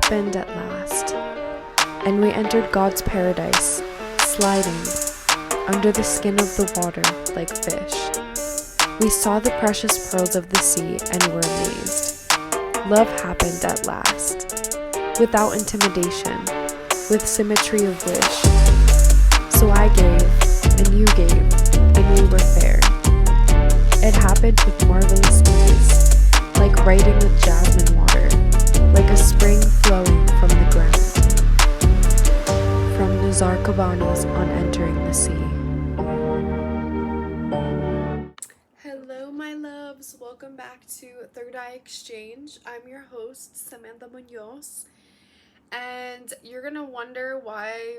happened at last, and we entered God's paradise, sliding under the skin of the water like fish. We saw the precious pearls of the sea and were amazed. Love happened at last, without intimidation, with symmetry of wish. So I gave, and you gave, and we were fair. It happened with marvelous ease, like writing with jasmine water, like a spring flowing from the ground, from Nizar Kabani's On Entering the Sea. Hello, my loves. Welcome back to Third Eye Exchange. I'm your host, Samantha Munoz, and you're gonna wonder why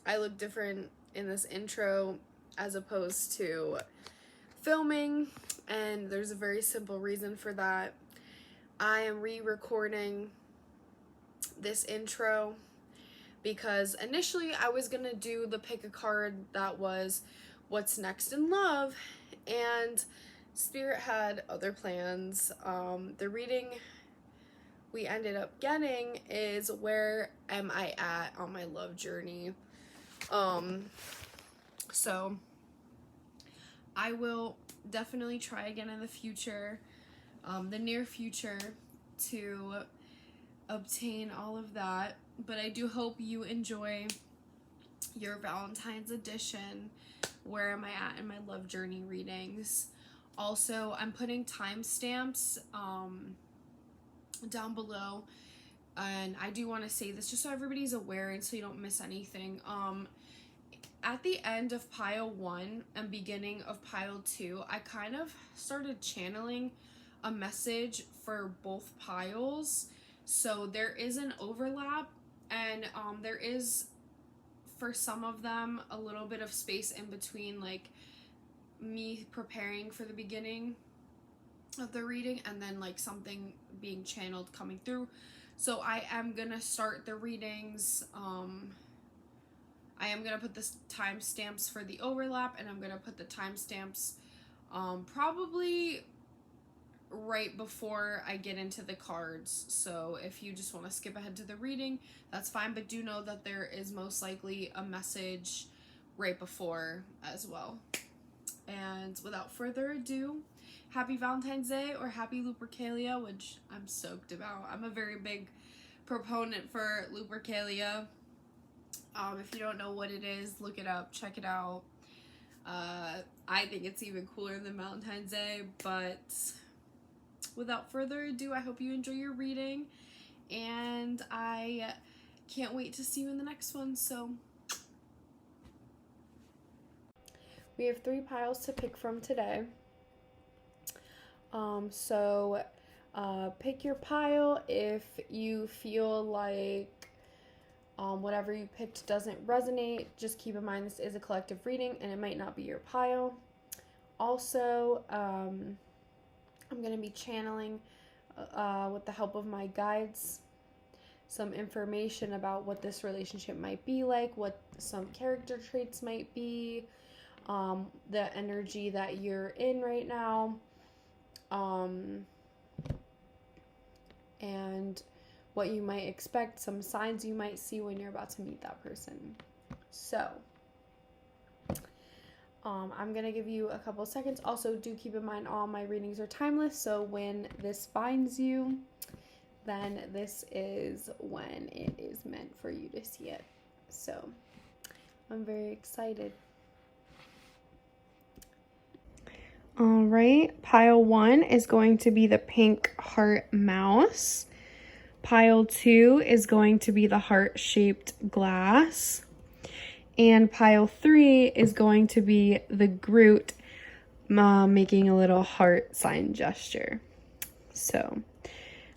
I look different in this intro as opposed to filming, and there's a very simple reason for that. I am re-recording this intro because initially I was gonna do the pick a card that was what's next in love, and Spirit had other plans. The reading we ended up getting is where am I at on my love journey. So I will definitely try again in the future, the near future, to obtain all of that. But I do hope you enjoy your Valentine's edition, where am I at in my love journey readings. Also, I'm putting timestamps down below, and I do want to say this just so everybody's aware and so you don't miss anything. At the end of pile 1 and beginning of pile 2, I kind of started channeling a message for both piles. So there is an overlap, and there is, for some of them, a little bit of space in between, like me preparing for the beginning of the reading and then like something being channeled coming through. So I am gonna start the readings. I am going to put the timestamps for the overlap, and I'm going to put the timestamps probably right before I get into the cards. So if you just want to skip ahead to the reading, that's fine, but do know that there is most likely a message right before as well. And without further ado, happy Valentine's Day, or happy Lupercalia, which I'm stoked about. I'm a very big proponent for Lupercalia. If you don't know what it is, look it up, check it out. I think it's even cooler than Valentine's Day, but without further ado, I hope you enjoy your reading, and I can't wait to see you in the next one. So we have 3 piles to pick from today. Pick your pile if you feel like whatever you picked doesn't resonate. Just keep in mind this is a collective reading and it might not be your pile. Also, I'm going to be channeling with the help of my guides some information about what this relationship might be like, what some character traits might be, the energy that you're in right now, and what you might expect, some signs you might see when you're about to meet that person. So, I'm going to give you a couple seconds. Also, do keep in mind all my readings are timeless, so when this finds you, then this is when it is meant for you to see it. So, I'm very excited. All right, pile 1 is going to be the pink heart mouse. Pile 2 is going to be the heart-shaped glass. And pile 3 is going to be the Groot making a little heart sign gesture. So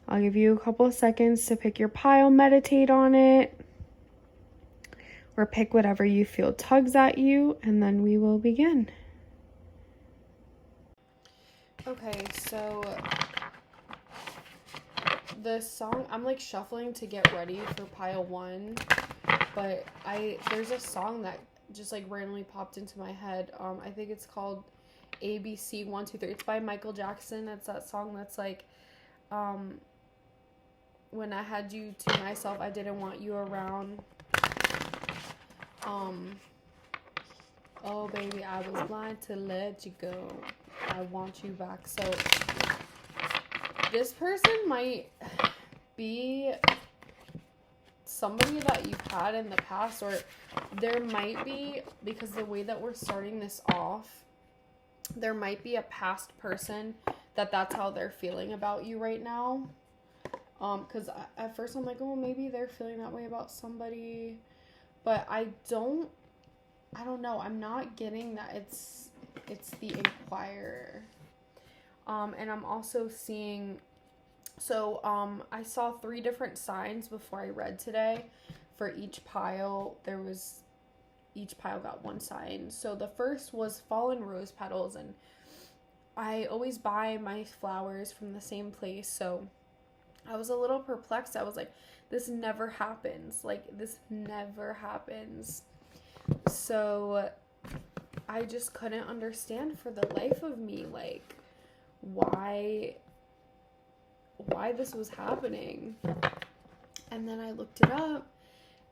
I'll give you a couple of seconds to pick your pile, meditate on it, or pick whatever you feel tugs at you, and then we will begin. Okay, so the song, I'm like shuffling to get ready for pile 1, but there's a song that just like randomly popped into my head. I think it's called ABC 1 2 3. It's by Michael Jackson. It's that song that's like when I had you to myself, I didn't want you around. Oh baby, I was blind to let you go. I want you back. So this person might be somebody that you've had in the past, or there might be, because the way that we're starting this off, there might be a past person that's how they're feeling about you right now. Because at first I'm like, oh, maybe they're feeling that way about somebody, but I don't know. I'm not getting that it's the Inquirer. And I'm also seeing, so I saw 3 different signs before I read today. For each pile, each pile got 1 sign. So the first was fallen rose petals, and I always buy my flowers from the same place, so I was a little perplexed. I was like, this never happens. Like, this never happens. So I just couldn't understand for the life of me, like, why this was happening. And then I looked it up,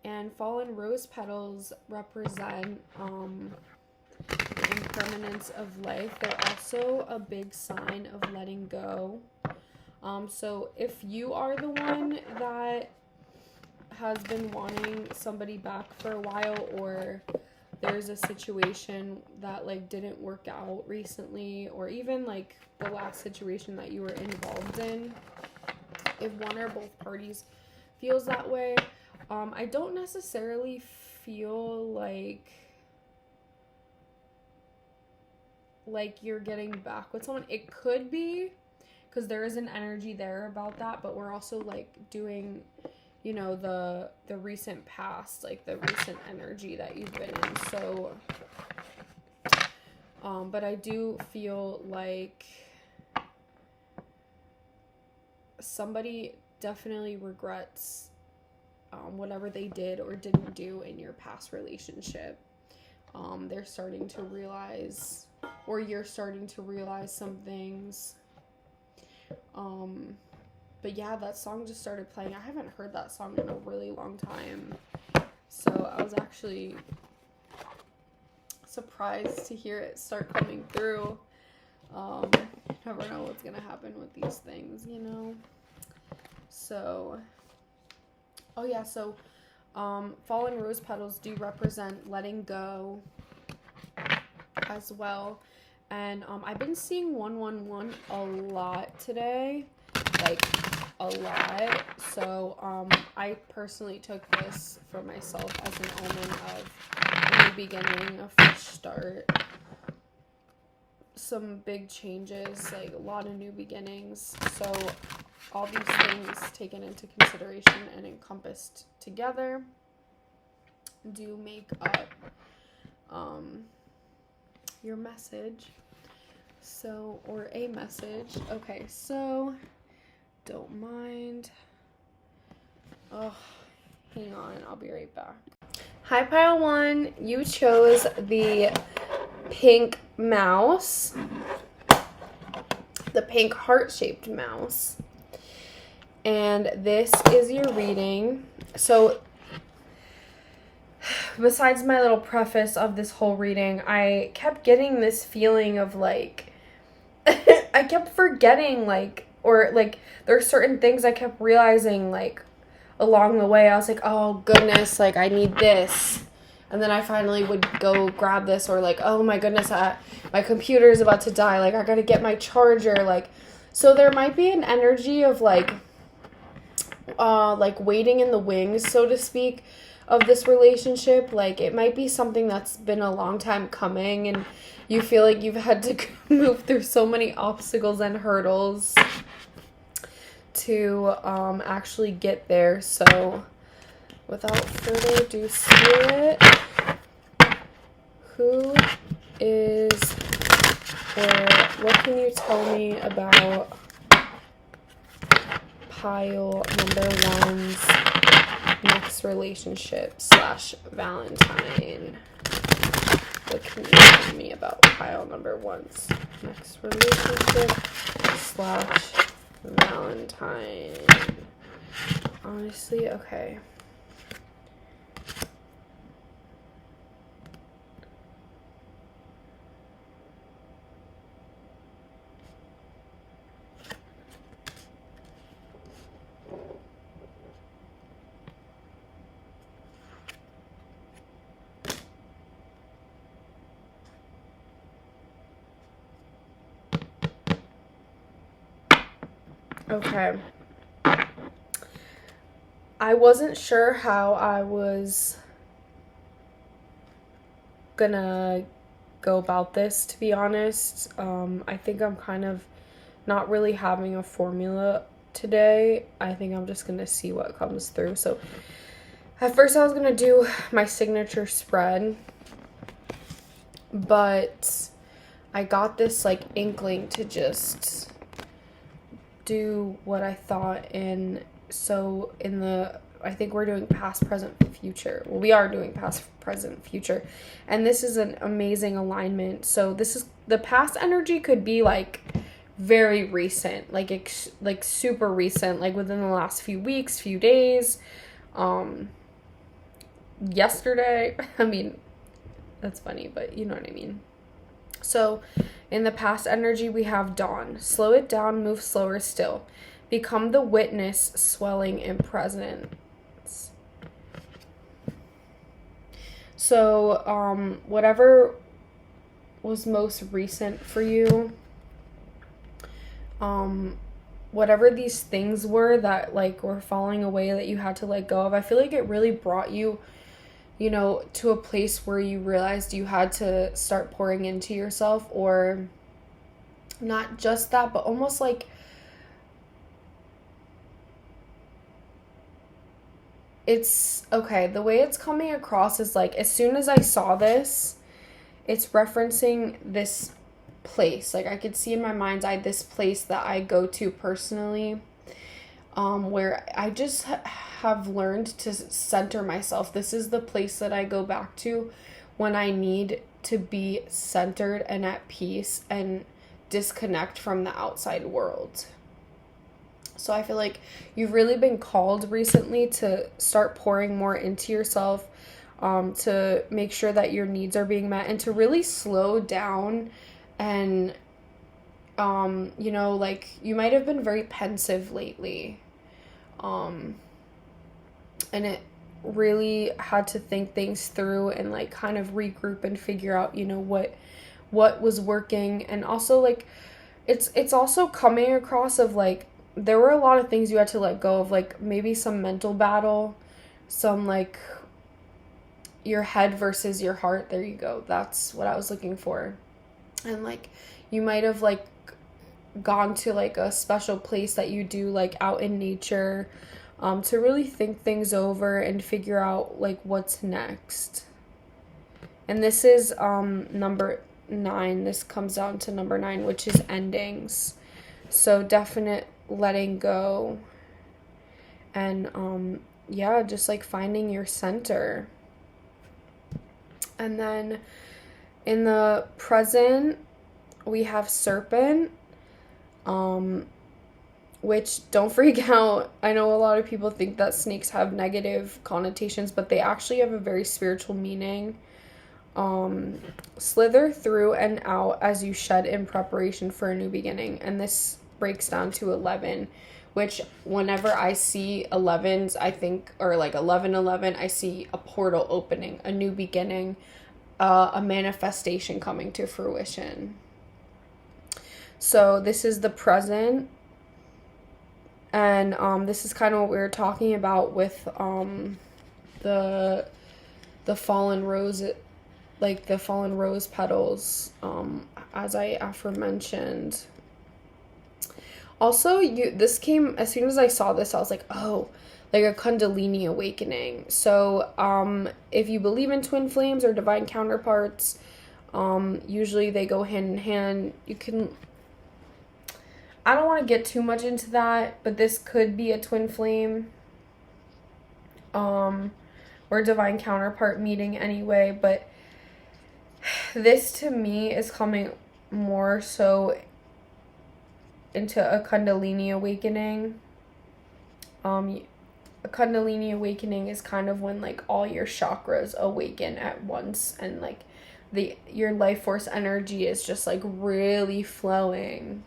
and fallen rose petals represent the impermanence of life. They're also a big sign of letting go. So if you are the one that has been wanting somebody back for a while, or there's a situation that like didn't work out recently, or even like the last situation that you were involved in, if one or both parties feels that way, I don't necessarily feel like you're getting back with someone. It could be, because there is an energy there about that, but we're also like doing, you know, the recent past, like the recent energy that you've been in. So but I do feel like somebody definitely regrets whatever they did or didn't do in your past relationship. They're starting to realize, or you're starting to realize some things. But yeah, that song just started playing. I haven't heard that song in a really long time, so I was actually surprised to hear it start coming through. You never know what's gonna happen with these things, you know. So oh yeah, so fallen rose petals do represent letting go as well. And I've been seeing 111 a lot today, like a lot. So I personally took this for myself as an omen of a new beginning, a fresh start, some big changes, like a lot of new beginnings. So all these things taken into consideration and encompassed together do make up your message. So, or a message. Okay, so don't mind. Oh, hang on, I'll be right back. Hi, pile 1. You chose the pink mouse, the pink heart-shaped mouse. And this is your reading. So besides my little preface of this whole reading, I kept getting this feeling of like I kept forgetting, like, or like there's certain things I kept realizing like along the way. I was like, oh goodness, like I need this, and then I finally would go grab this, or like, oh my goodness, my computer is about to die, like I gotta get my charger. Like, so there might be an energy of like waiting in the wings, so to speak, of this relationship. Like it might be something that's been a long time coming, and you feel like you've had to move through so many obstacles and hurdles to actually get there. So without further ado, Spirit, who is, or what can you tell me about pile number 1's next relationship / Valentine? What can you tell me about pile number 1's next relationship / Valentine? Honestly, okay. Okay. I wasn't sure how I was gonna go about this, to be honest. I think I'm kind of not really having a formula today. I think I'm just gonna see what comes through. So at first I was gonna do my signature spread, but I got this like inkling to just do what I thought. And so I think we're doing past, present, future. Well, we are doing past, present, future. And this is an amazing alignment. So this is, the past energy could be like very recent, like super recent, like within the last few weeks, few days, yesterday. I mean, that's funny, but you know what I mean. So in the past energy, we have dawn. Slow it down, move slower still. Become the witness, swelling in presence. So, whatever was most recent for you, whatever these things were that like were falling away that you had to let go of, I feel like it really brought you, you know, to a place where you realized you had to start pouring into yourself, or not just that, but almost like it's okay. The way it's coming across is like, as soon as I saw this, it's referencing this place. Like I could see in my mind's eye this place that I go to personally, where I just have learned to center myself. This is the place that I go back to when I need to be centered and at peace and disconnect from the outside world. So I feel like you've really been called recently to start pouring more into yourself, to make sure that your needs are being met, and to really slow down. And you know, like you might have been very pensive lately, and it really had to think things through and like kind of regroup and figure out, you know, what was working. And also like it's also coming across of like there were a lot of things you had to let go of, like maybe some mental battle, some like your head versus your heart. There you go, that's what I was looking for. And like you might have like gone to like a special place that you do like out in nature, to really think things over and figure out like what's next. And this is number 9. This comes down to number 9, which is endings. So definite letting go, and yeah, just like finding your center. And then in the present, we have serpent, which, don't freak out. I know a lot of people think that snakes have negative connotations, but they actually have a very spiritual meaning. Slither through and out as you shed in preparation for a new beginning. And this breaks down to 11, which whenever I see 11s, I think, or like 1111, I see a portal opening, a new beginning, a manifestation coming to fruition. So this is the present, and this is kind of what we were talking about with the fallen rose, like the fallen rose petals, as I aforementioned. Also, this came, as soon as I saw this, I was like, oh, like a Kundalini awakening. So if you believe in twin flames or divine counterparts, usually they go hand in hand. You can, I don't want to get too much into that, but this could be a twin flame, or divine counterpart meeting anyway. But this to me is coming more so into a Kundalini awakening. A Kundalini awakening is kind of when like all your chakras awaken at once, and like your life force energy is just like really flowing.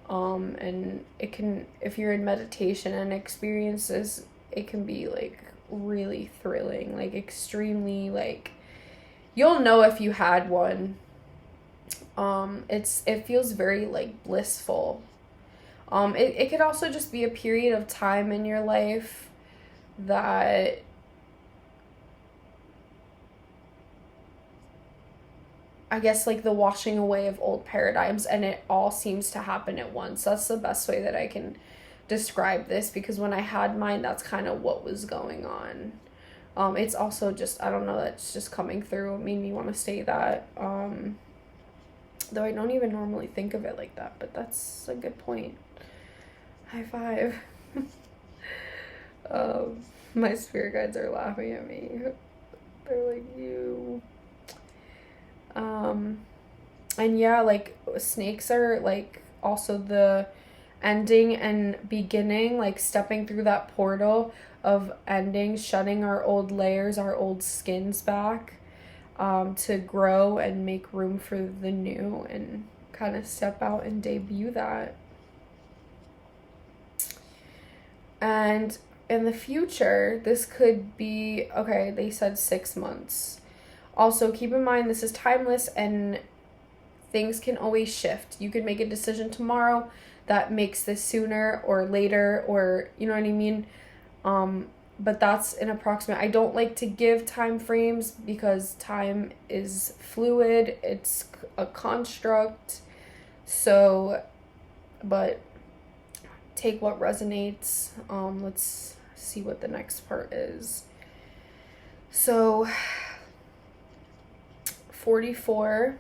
And it can, if you're in meditation and experiences, it can be like really thrilling, like extremely, like you'll know if you had one. It feels very like blissful. It could also just be a period of time in your life that I guess like the washing away of old paradigms, and it all seems to happen at once. That's the best way that I can describe this, because when I had mine, that's kind of what was going on. It's also just, I don't know, that's just coming through. It made me want to say that. Though I don't even normally think of it like that, but that's a good point. High five. My spirit guides are laughing at me. They're like, you. And yeah, like snakes are like also the ending and beginning, like stepping through that portal of ending, shutting our old layers, our old skins back, to grow and make room for the new and kind of step out and debut that. And in the future, this could be, okay, they said 6 months. Also, keep in mind, this is timeless and things can always shift. You could make a decision tomorrow that makes this sooner or later, or, you know what I mean? But that's an approximate. I don't like to give time frames because time is fluid. It's a construct. So, but take what resonates. Let's see what the next part is. So 44.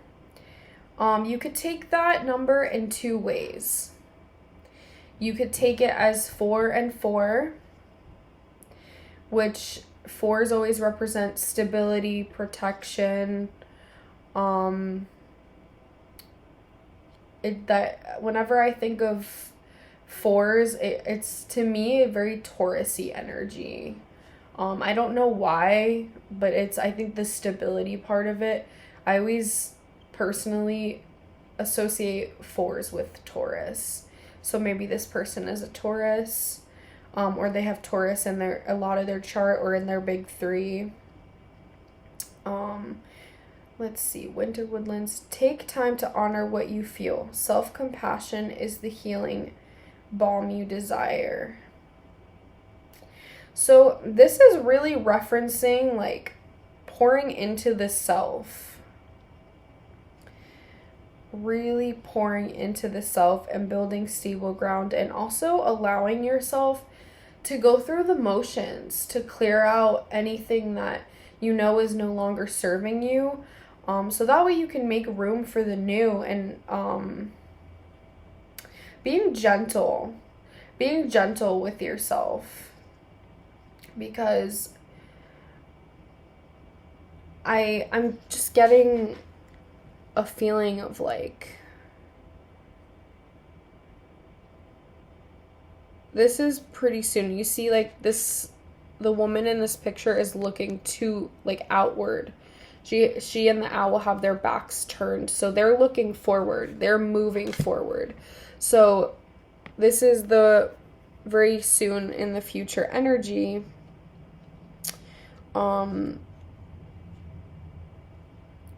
You could take that number in 2 ways. You could take it as 4 and 4, which 4s always represent stability, protection. That whenever I think of 4s, it's to me a very Taurus-y energy. I don't know why, but I think the stability part of it. I always personally associate 4s with Taurus. So maybe this person is a Taurus, or they have Taurus in a lot of their chart or in their big 3. Let's see, Winter Woodlands. Take time to honor what you feel. Self-compassion is the healing balm you desire. So this is really referencing like pouring into the self. Really pouring into the self and building stable ground, and also allowing yourself to go through the motions, to clear out anything that you know is no longer serving you, so that way you can make room for the new. And being gentle with yourself, because I'm just getting a feeling of like this is pretty soon. You see, like this, the woman in this picture is looking to like outward. She and the owl have their backs turned, so they're looking forward. They're moving forward. So this is the very soon in the future energy.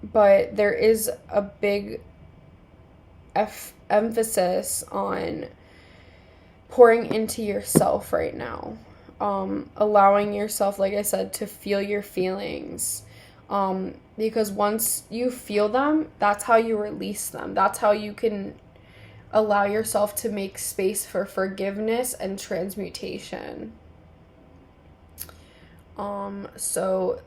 But there is a big emphasis on pouring into yourself right now. Allowing yourself, like I said, to feel your feelings. Because once you feel them, that's how you release them. That's how you can allow yourself to make space for forgiveness and transmutation. So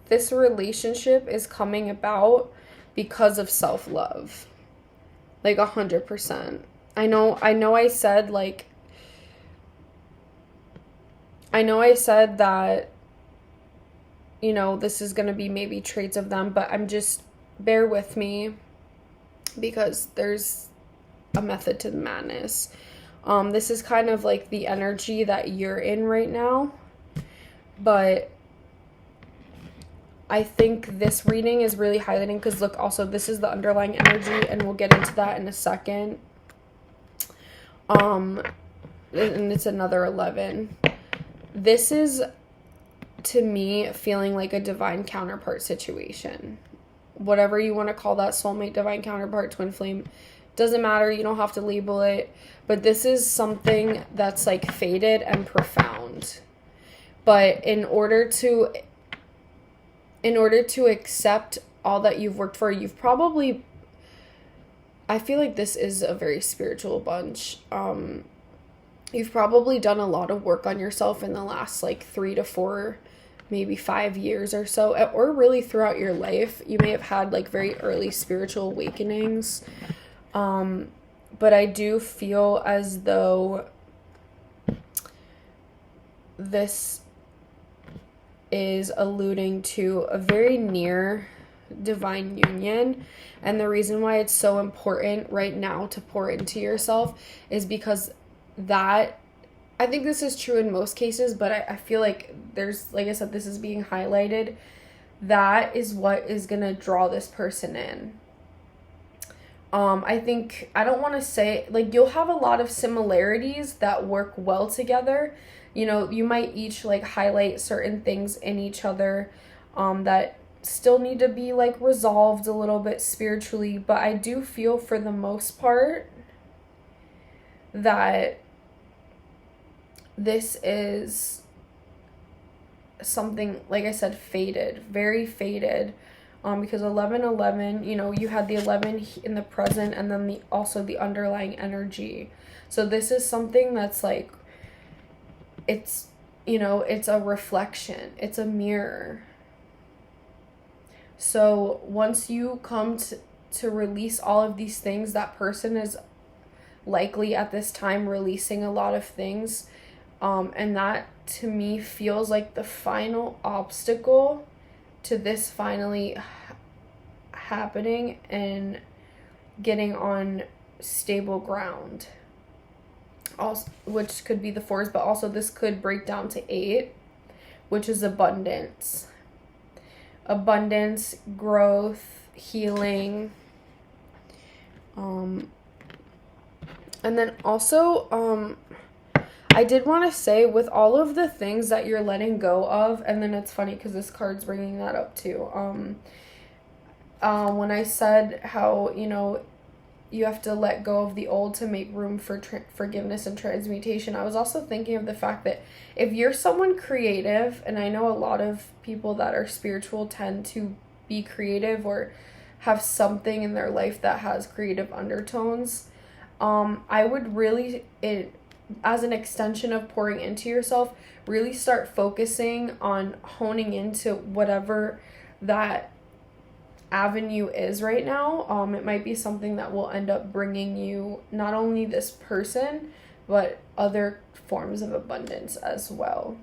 this relationship is coming about because of self-love. Like 100%. I know I said that, you know, this is going to be maybe traits of them, but I'm just, bear with me because there's a method to the madness. This is kind of like the energy that you're in right now. But I think this reading is really highlighting because look, also this is the underlying energy, and we'll get into that in a second. And it's another 11. This is, to me, feeling like a divine counterpart situation. Whatever you want to call that, soulmate, divine counterpart, twin flame, doesn't matter. You don't have to label it. But this is something that's like faded and profound. But in order to accept all that you've worked for, you've probably, I feel like this is a very spiritual bunch. You've probably done a lot of work on yourself in the last like 3 to 4, maybe 5 years or so, or really throughout your life. You may have had like very early spiritual awakenings. But I do feel as though this is alluding to a very near divine union. And the reason why it's so important right now to pour into yourself is because that, I think this is true in most cases, but I feel like there's, like I said, this is being highlighted. That is what is going to draw this person in. I think, I don't want to say, like, you'll have a lot of similarities that work well together. You know, you might each, like, highlight certain things in each other that still need to be, like, resolved a little bit spiritually. But I do feel, for the most part, that this is something, like I said, faded, very faded. Because 11:11, you know, you had the 11 in the present, and then also the underlying energy. So this is something that's like, it's, you know, it's a reflection, it's a mirror. So once you come to release all of these things, that person is likely at this time releasing a lot of things. And that, to me, feels like the final obstacle to this finally happening and getting on stable ground. Also, which could be the 4s, but also this could break down to 8, which is abundance. Abundance, growth, healing. And then also, I did want to say, with all of the things that you're letting go of, and then it's funny because this card's bringing that up too. When I said how, you know, you have to let go of the old to make room for forgiveness and transmutation, I was also thinking of the fact that if you're someone creative, and I know a lot of people that are spiritual tend to be creative or have something in their life that has creative undertones, I would really, as an extension of pouring into yourself, really start focusing on honing into whatever that avenue is right now. It might be something that will end up bringing you not only this person, but other forms of abundance as well.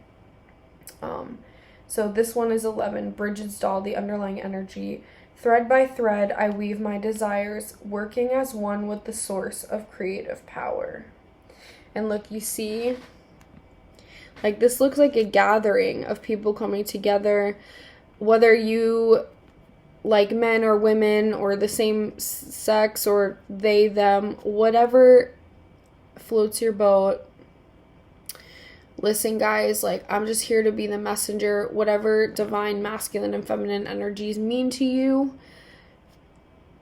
So this one is 11, Bridget's doll, the underlying energy. Thread by thread, I weave my desires, working as one with the source of creative power. And look, you see, like, this looks like a gathering of people coming together, whether you like men or women or the same sex or they, them, whatever floats your boat. Listen, guys, like, I'm just here to be the messenger. Whatever divine masculine and feminine energies mean to you,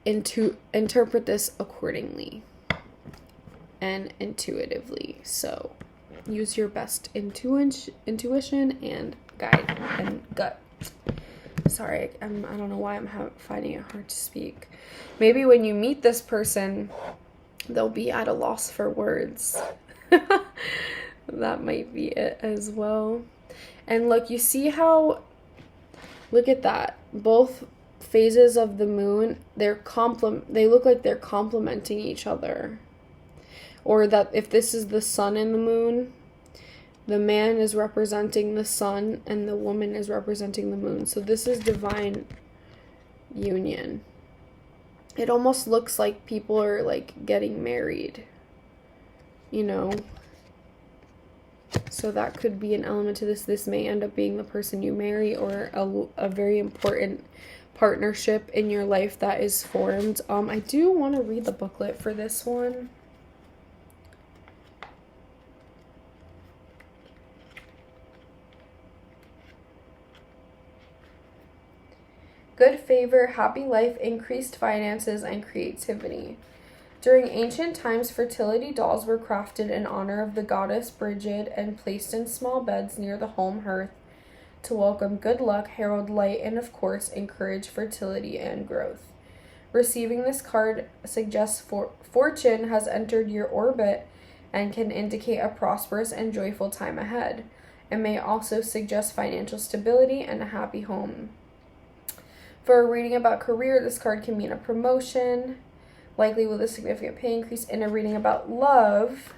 interpret this accordingly and intuitively. So use your best intuition and guide and gut. Sorry, I don't know why I'm finding it hard to speak. Maybe when you meet this person, they'll be at a loss for words. That might be it as well. And look, you see how, look at that. Both phases of the moon, they look like they're complementing each other. Or that if this is the sun and the moon, the man is representing the sun and the woman is representing the moon. So this is divine union. It almost looks like people are like getting married. you know, so that could be an element to this. This may end up being the person you marry, or a very important partnership in your life that is formed. I do want to read the booklet for this one. Good favor, happy life, increased finances, and creativity. During ancient times, fertility dolls were crafted in honor of the goddess Brigid and placed in small beds near the home hearth to welcome good luck, herald light, and of course, encourage fertility and growth. Receiving this card suggests fortune has entered your orbit and can indicate a prosperous and joyful time ahead. It may also suggest financial stability and a happy home. For a reading about career, this card can mean a promotion, likely with a significant pay increase. In a reading about love,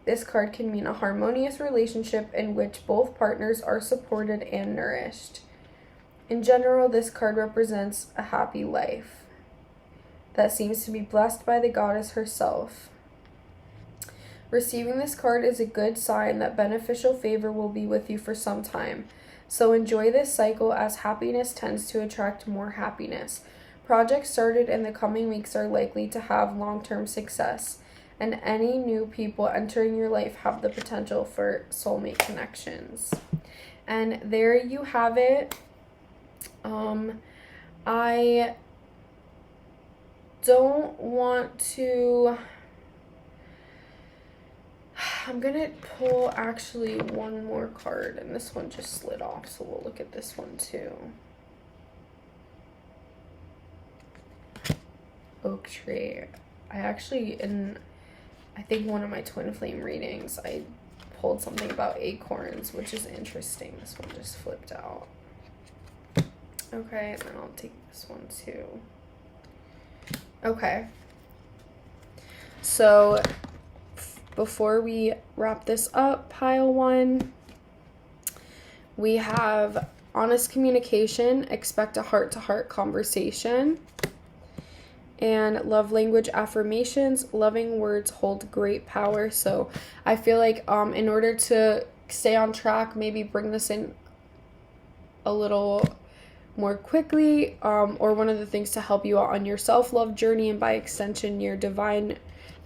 this card can mean a harmonious relationship in which both partners are supported and nourished. In general, this card represents a happy life that seems to be blessed by the goddess herself. Receiving this card is a good sign that beneficial favor will be with you for some time. So enjoy this cycle, as happiness tends to attract more happiness. Projects started in the coming weeks are likely to have long-term success, and any new people entering your life have the potential for soulmate connections. And there you have it. I don't want to... I'm gonna pull actually one more card, and this one just slid off, so we'll look at this one too. Oak tree. I actually, I think one of my twin flame readings, I pulled something about acorns, which is interesting. This one just flipped out. Okay, and then I'll take this one too. Okay. So before we wrap this up, pile one, we have honest communication, expect a heart-to-heart conversation, and love language affirmations, loving words hold great power. So I feel like in order to stay on track, maybe bring this in a little more quickly, or one of the things to help you out on your self-love journey, and by extension your divine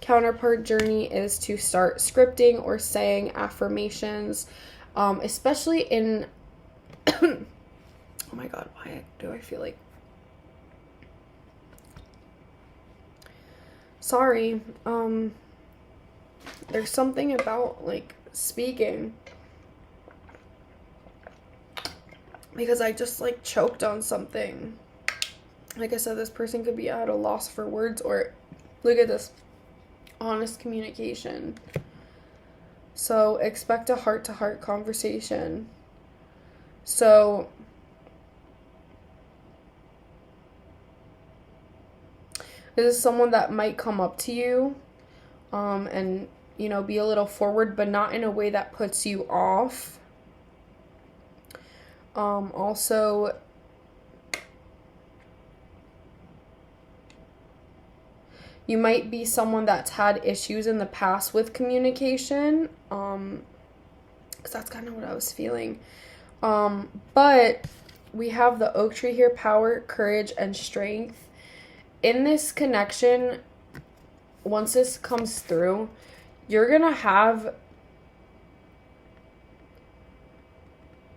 counterpart journey, is to start scripting or saying affirmations, especially in oh my god, why do I feel like there's something about like speaking, because I just like choked on something. Like I said, this person could be at a loss for words, or look at this, honest communication. So expect a heart-to-heart conversation. So this is someone that might come up to you and, you know, be a little forward, but not in a way that puts you off. Also, you might be someone that's had issues in the past with communication, because that's kind of what I was feeling. But we have the oak tree here, power, courage, and strength. In this connection, once this comes through, you're gonna have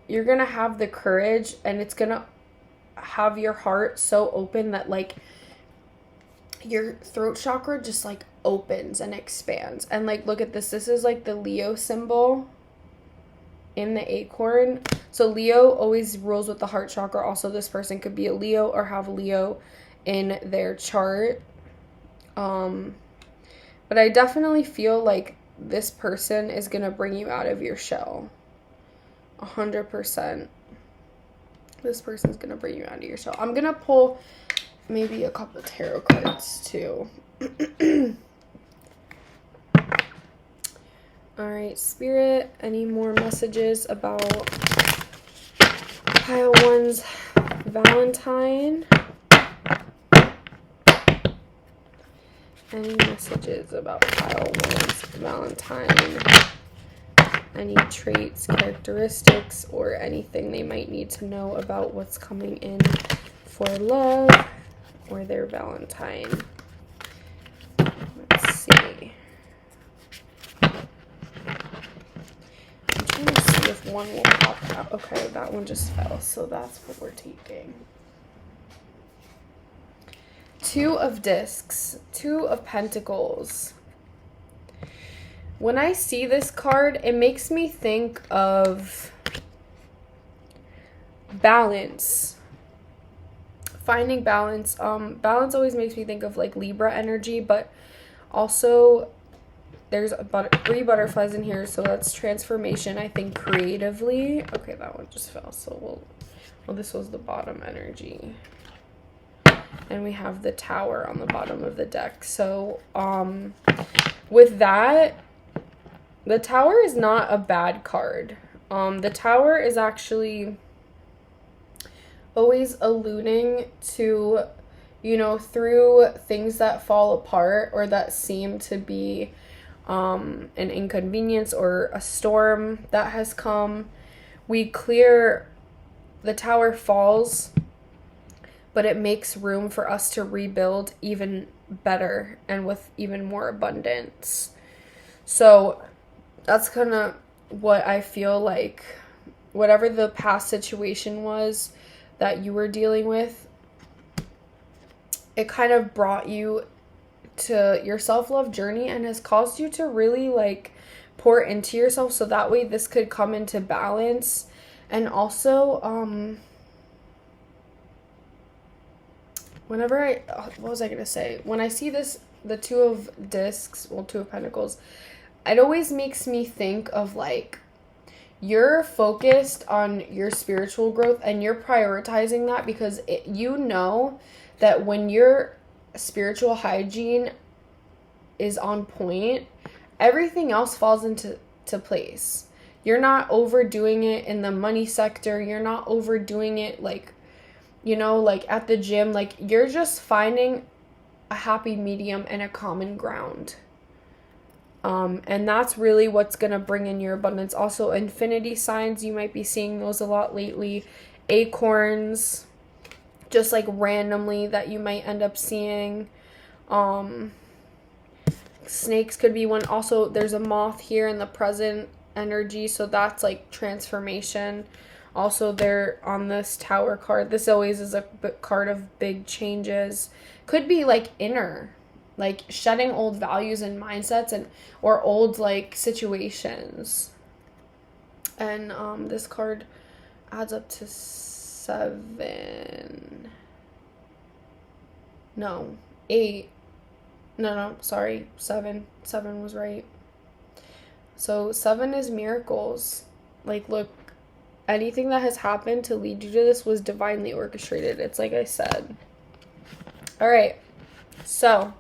the courage, and it's gonna have your heart so open that like your throat chakra just like opens and expands. And like, look at this. This is like the Leo symbol in the acorn. So Leo always rules with the heart chakra. Also, this person could be a Leo or have Leo in their chart. But I definitely feel like this person is gonna bring you out of your shell. 100%. This person's gonna bring you out of your shell. I'm gonna pull maybe a couple tarot cards too. Alright, Spirit, any more messages about pile one's Valentine? Any messages about pile 1's Valentine? Any traits, characteristics, or anything they might need to know about what's coming in for love or their Valentine. Let's see. I'm trying to see if one will pop out. Okay, that one just fell, so that's what we're taking. 2 of Discs, 2 of Pentacles. When I see this card, it makes me think of balance. Finding balance. Balance always makes me think of like Libra energy, but also there's about 3 butterflies in here, so that's transformation, I think, creatively. Okay, that one just fell, so well, this was the bottom energy. And we have the Tower on the bottom of the deck. So, with that, the Tower is not a bad card. The Tower is actually always alluding to, you know, through things that fall apart or that seem to be an inconvenience or a storm that has come, the Tower falls, but it makes room for us to rebuild even better and with even more abundance. So that's kind of what I feel like. Whatever the past situation was that you were dealing with, it kind of brought you to your self-love journey and has caused you to really like pour into yourself, so that way this could come into balance. And also what was I gonna say? When I see this, the 2 of Discs, well, 2 of Pentacles, it always makes me think of like, you're focused on your spiritual growth and you're prioritizing that because you know that when your spiritual hygiene is on point, everything else falls into place. You're not overdoing it in the money sector. You're not overdoing it like, you know, like at the gym. Like, you're just finding a happy medium and a common ground. And that's really what's going to bring in your abundance. Also, infinity signs, you might be seeing those a lot lately. Acorns, just like randomly that you might end up seeing. Snakes could be one. Also, there's a moth here in the present energy, so that's like transformation. Also, they're on this Tower card. This always is a card of big changes. Could be like inner, like shedding old values and mindsets and or old like situations. And this card adds up to 7. No, 8. No, sorry, 7. 7 was right. So 7 is miracles. Like, look, anything that has happened to lead you to this was divinely orchestrated. It's like I said. All right, so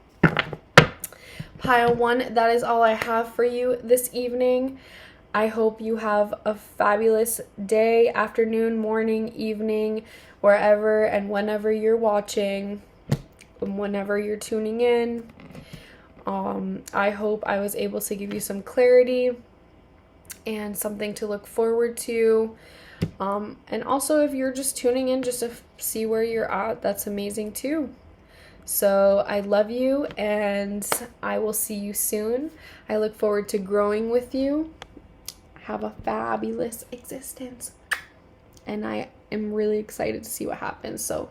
pile 1, that is all I have for you this evening. I hope you have a fabulous day, afternoon, morning, evening, wherever and whenever you're watching, and whenever you're tuning in. I hope I was able to give you some clarity and something to look forward to. And also, if you're just tuning in just to see where you're at, that's amazing too. So I love you, and I will see you soon. I look forward to growing with you. Have a fabulous existence. And I am really excited to see what happens. So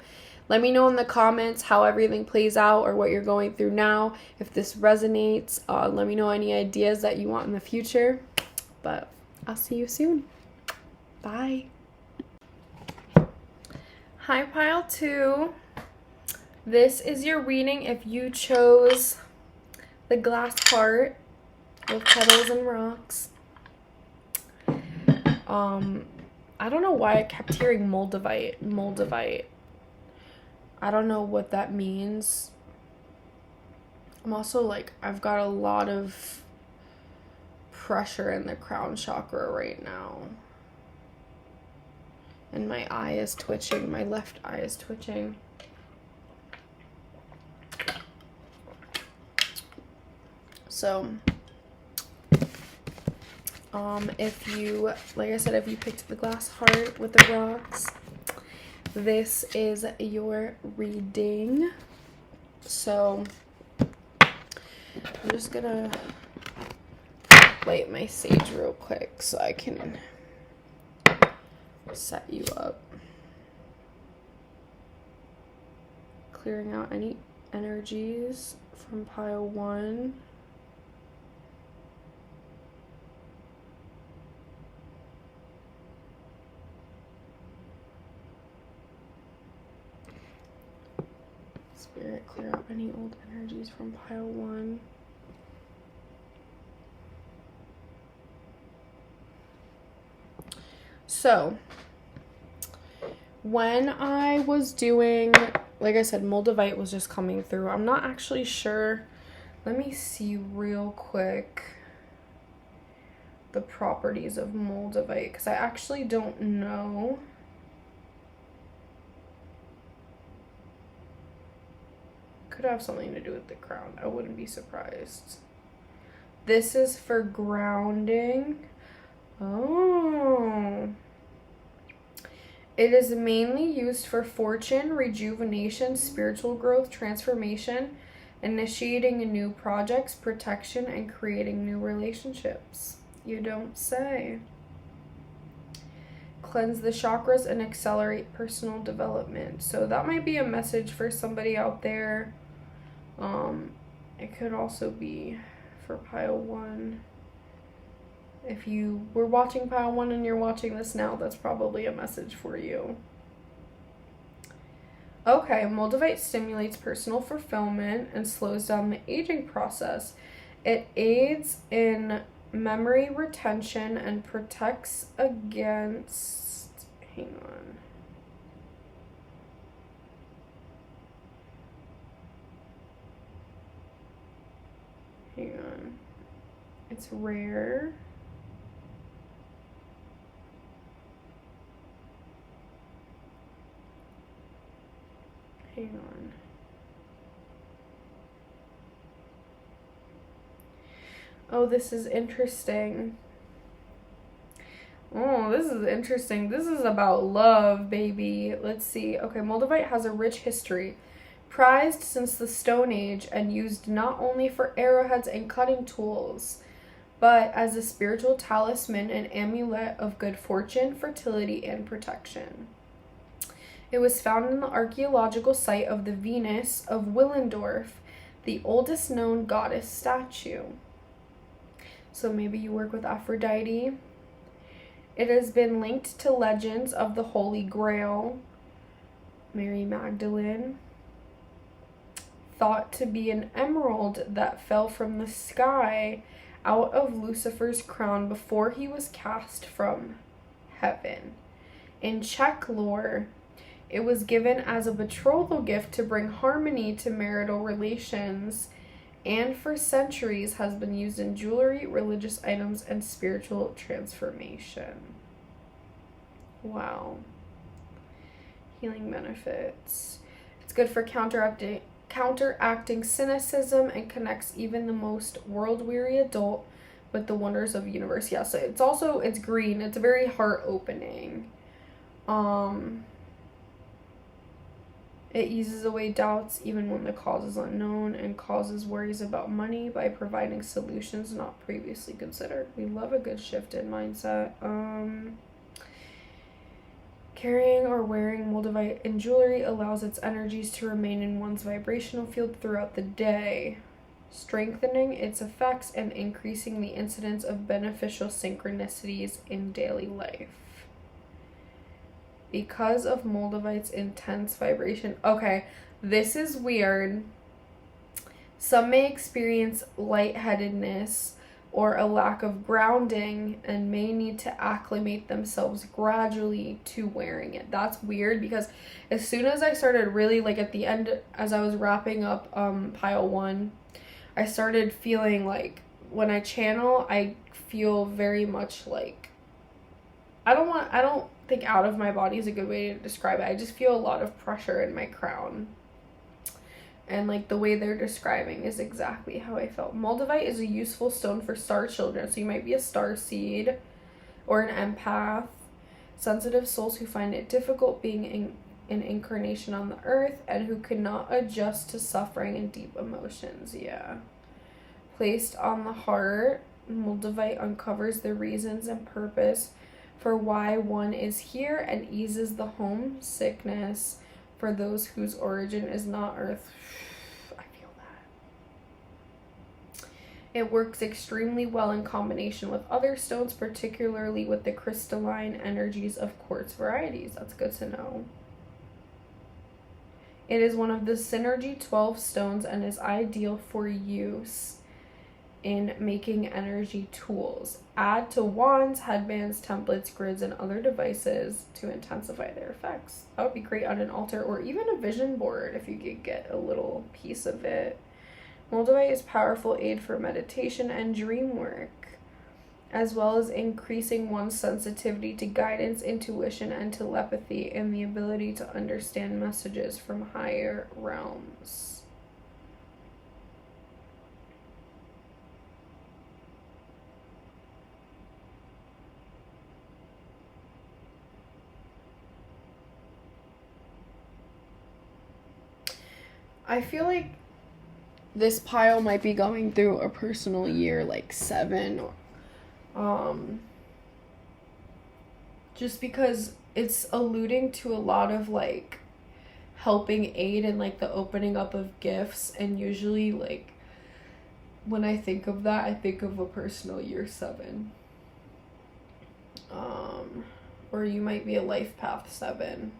let me know in the comments how everything plays out or what you're going through now. If this resonates, let me know any ideas that you want in the future. But I'll see you soon. Bye. Hi, pile 2. This is your reading if you chose the glass heart with petals and rocks. I don't know why I kept hearing Moldavite. I don't know what that means. I'm also like, I've got a lot of pressure in the crown chakra right now. And my eye is twitching. My left eye is twitching. So, if you, like I said, if you picked the glass heart with the rocks, this is your reading. So, I'm just gonna light my sage real quick so I can set you up. Clearing out any energies from pile 1. Spirit, clear out any old energies from pile 1. So, when I was doing, like I said, Moldavite was just coming through. I'm not actually sure. Let me see real quick the properties of Moldavite, because I actually don't know. Could have something to do with the crown. I wouldn't be surprised. This is for grounding. Oh. It is mainly used for fortune, rejuvenation, spiritual growth, transformation, initiating new projects, protection, and creating new relationships. You don't say. Cleanse the chakras and accelerate personal development. So that might be a message for somebody out there. It could also be for pile 1. If you were watching pile 1 and you're watching this now, that's probably a message for you. Okay, Moldavite stimulates personal fulfillment and slows down the aging process. It aids in memory retention and protects against, hang on. It's rare. Hang on. Oh, this is interesting. Oh, this is interesting. This is about love, baby. Let's see. Okay, Moldavite has a rich history. Prized since the Stone Age and used not only for arrowheads and cutting tools, but as a spiritual talisman and amulet of good fortune, fertility, and protection. It was found in the archaeological site of the Venus of Willendorf, the oldest known goddess statue. So maybe you work with Aphrodite. It has been linked to legends of the Holy Grail, Mary Magdalene, thought to be an emerald that fell from the sky out of Lucifer's crown before he was cast from heaven. In Czech lore, it was given as a betrothal gift to bring harmony to marital relations, and for centuries has been used in jewelry, religious items, and spiritual transformation. Wow. Healing benefits. It's good for counteracting cynicism and connects even the most world-weary adult with the wonders of the universe. Yeah, so it's green. It's very heart-opening. It eases away doubts even when the cause is unknown and causes worries about money by providing solutions not previously considered. We love a good shift in mindset. Carrying or wearing Moldavite in jewelry allows its energies to remain in one's vibrational field throughout the day, strengthening its effects and increasing the incidence of beneficial synchronicities in daily life. Because of Moldavite's intense vibration. Okay, this is weird. Some may experience lightheadedness or a lack of grounding and may need to acclimate themselves gradually to wearing it. That's weird because as soon as I started really, like at the end, as I was wrapping up pile 1, I started feeling like when I channel, I feel very much like, I don't think out of my body is a good way to describe it. I just feel a lot of pressure in my crown. And like the way they're describing is exactly how I felt. Moldavite is a useful stone for star children. So you might be a star seed or an empath. Sensitive souls who find it difficult being an incarnation on the earth and who cannot adjust to suffering and deep emotions. Yeah. Placed on the heart, Moldavite uncovers the reasons and purpose for why one is here and eases the homesickness for those whose origin is not earth. I feel that. It works extremely well in combination with other stones, particularly with the crystalline energies of quartz varieties. That's good to know. It is one of the Synergy 12 stones and is ideal for use in making energy tools. Add to wands, headbands, templates, grids, and other devices to intensify their effects. That would be great on an altar or even a vision board if you could get a little piece of it. Moldavite is powerful aid for meditation and dream work, as well as increasing one's sensitivity to guidance, intuition, and telepathy, and the ability to understand messages from higher realms. I feel like this pile might be going through a personal year, like 7, just because it's alluding to a lot of like helping aid and like the opening up of gifts, and usually like when I think of that, I think of a personal year 7. Or you might be a life path 7.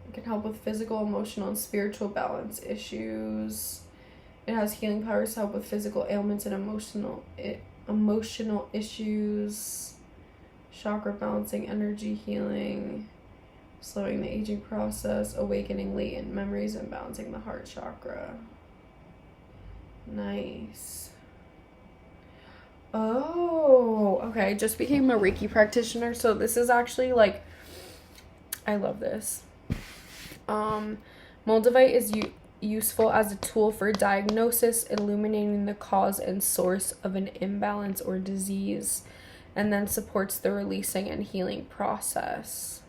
It can help with physical, emotional, and spiritual balance issues. It has healing powers to help with physical ailments and emotional issues. Chakra balancing, energy healing, slowing the aging process, awakening latent memories, and balancing the heart chakra. Nice. Oh, okay. I just became a Reiki practitioner, so this is actually like, I love this. Moldavite is useful as a tool for diagnosis, illuminating the cause and source of an imbalance or disease, and then supports the releasing and healing process.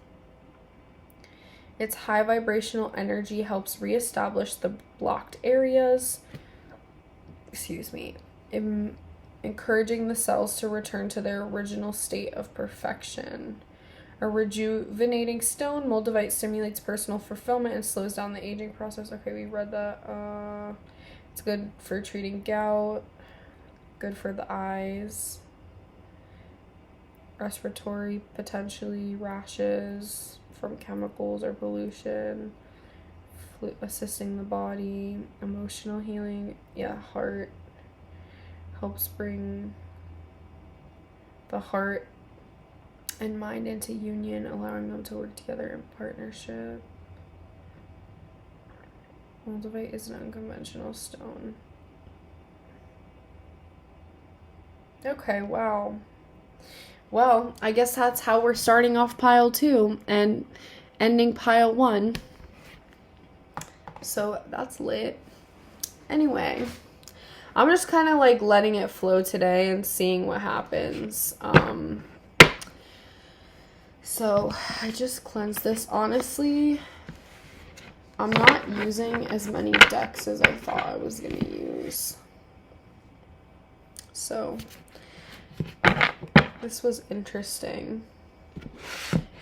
Its high vibrational energy helps reestablish the blocked areas, encouraging the cells to return to their original state of perfection. A rejuvenating stone, Moldavite stimulates personal fulfillment and slows down the aging process. Okay, we read that. It's good for treating gout, good for the eyes, respiratory, potentially rashes from chemicals or pollution, assisting the body, emotional healing, heart, helps bring the heart and mind into union, allowing them to work together in partnership. Moldavite is an unconventional stone. Okay, wow. Well, I guess that's how we're starting off pile 2 and ending pile 1. So that's lit. Anyway, I'm just kind of like letting it flow today and seeing what happens. So I just cleansed this. Honestly, I'm not using as many decks as I thought I was going to use. So this was interesting.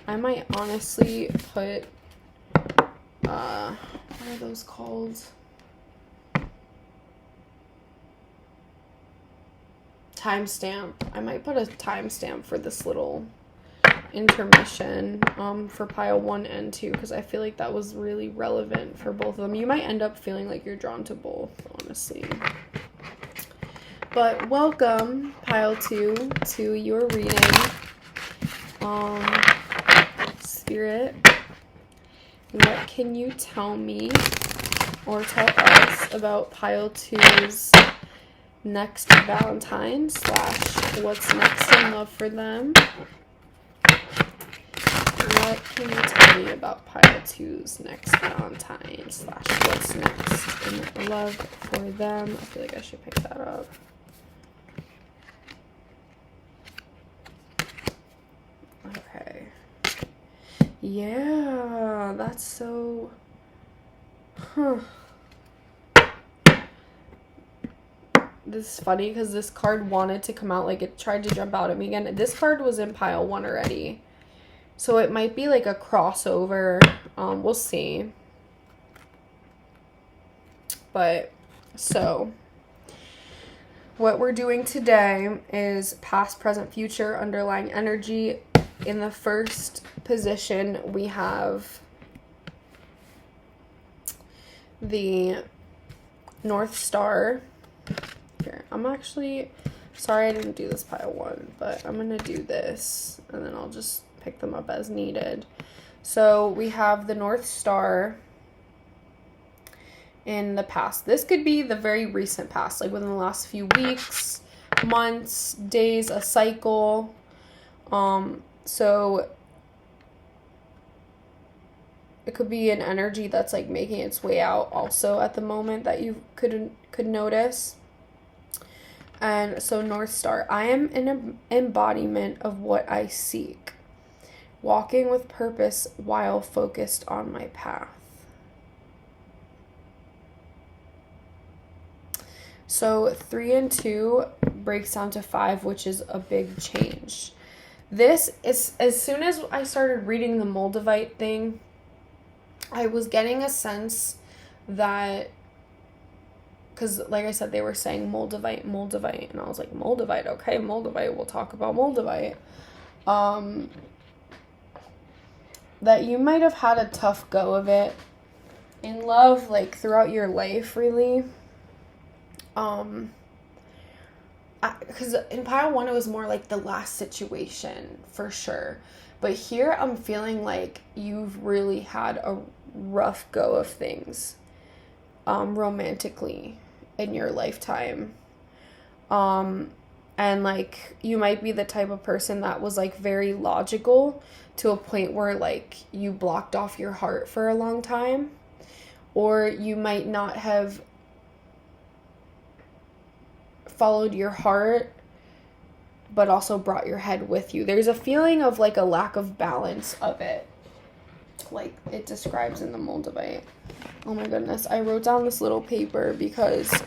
I might honestly put, what are those called? Timestamp. I might put a timestamp for this little intermission for pile 1 and 2, because I feel like that was really relevant for both of them. You might end up feeling like you're drawn to both, honestly. But welcome, pile 2, to your reading. Spirit, what can you tell me or tell us about pile 2's next Valentine / what's next in love for them? what can you tell me about pile 2's next Valentine / what's next in love for them? I feel like I should pick that up. Okay. Yeah, that's so... This is funny because this card wanted to come out, like it tried to jump out at me again. This card was in pile 1 already. So it might be like a crossover. We'll see. But, so, what we're doing today is past, present, future, underlying energy. In the first position, we have the North Star. Here, I'm actually, sorry I didn't do this pile 1, but I'm going to do this, and then I'll just pick them up as needed. So we have the North Star in the past. This could be the very recent past, like within the last few weeks, months, days, a cycle. So it could be an energy that's like making its way out also at the moment that you could notice. And so North Star, I am an embodiment of what I seek, walking with purpose while focused on my path. So 3 and 2 breaks down to 5, which is a big change. This is, as soon as I started reading the Moldavite thing, I was getting a sense that, because like I said, they were saying Moldavite, and I was like, Moldavite, okay, Moldavite, we'll talk about Moldavite. That you might have had a tough go of it in love, like throughout your life, really. Because in pile 1, it was more like the last situation, for sure. But here, I'm feeling like you've really had a rough go of things, romantically, in your lifetime. And like, you might be the type of person that was like very logical to a point where like you blocked off your heart for a long time. Or you might not have followed your heart, but also brought your head with you. There's a feeling of like a lack of balance of it, like it describes in the Moldavite. Oh my goodness, I wrote down this little paper because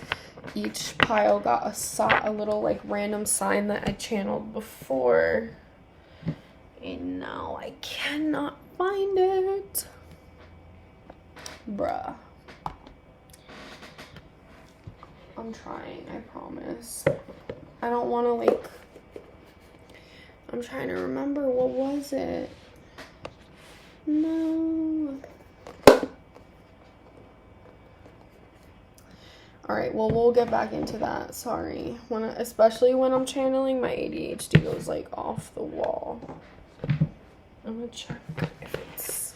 each pile got a little like random sign that I channeled before, and now I cannot find it. Bruh. I'm trying, I promise. I don't want to, like, I'm trying to remember, what was it? No. Alright, well, we'll get back into that, sorry. Especially when I'm channeling, my ADHD goes, like, off the wall. I'm gonna check if it's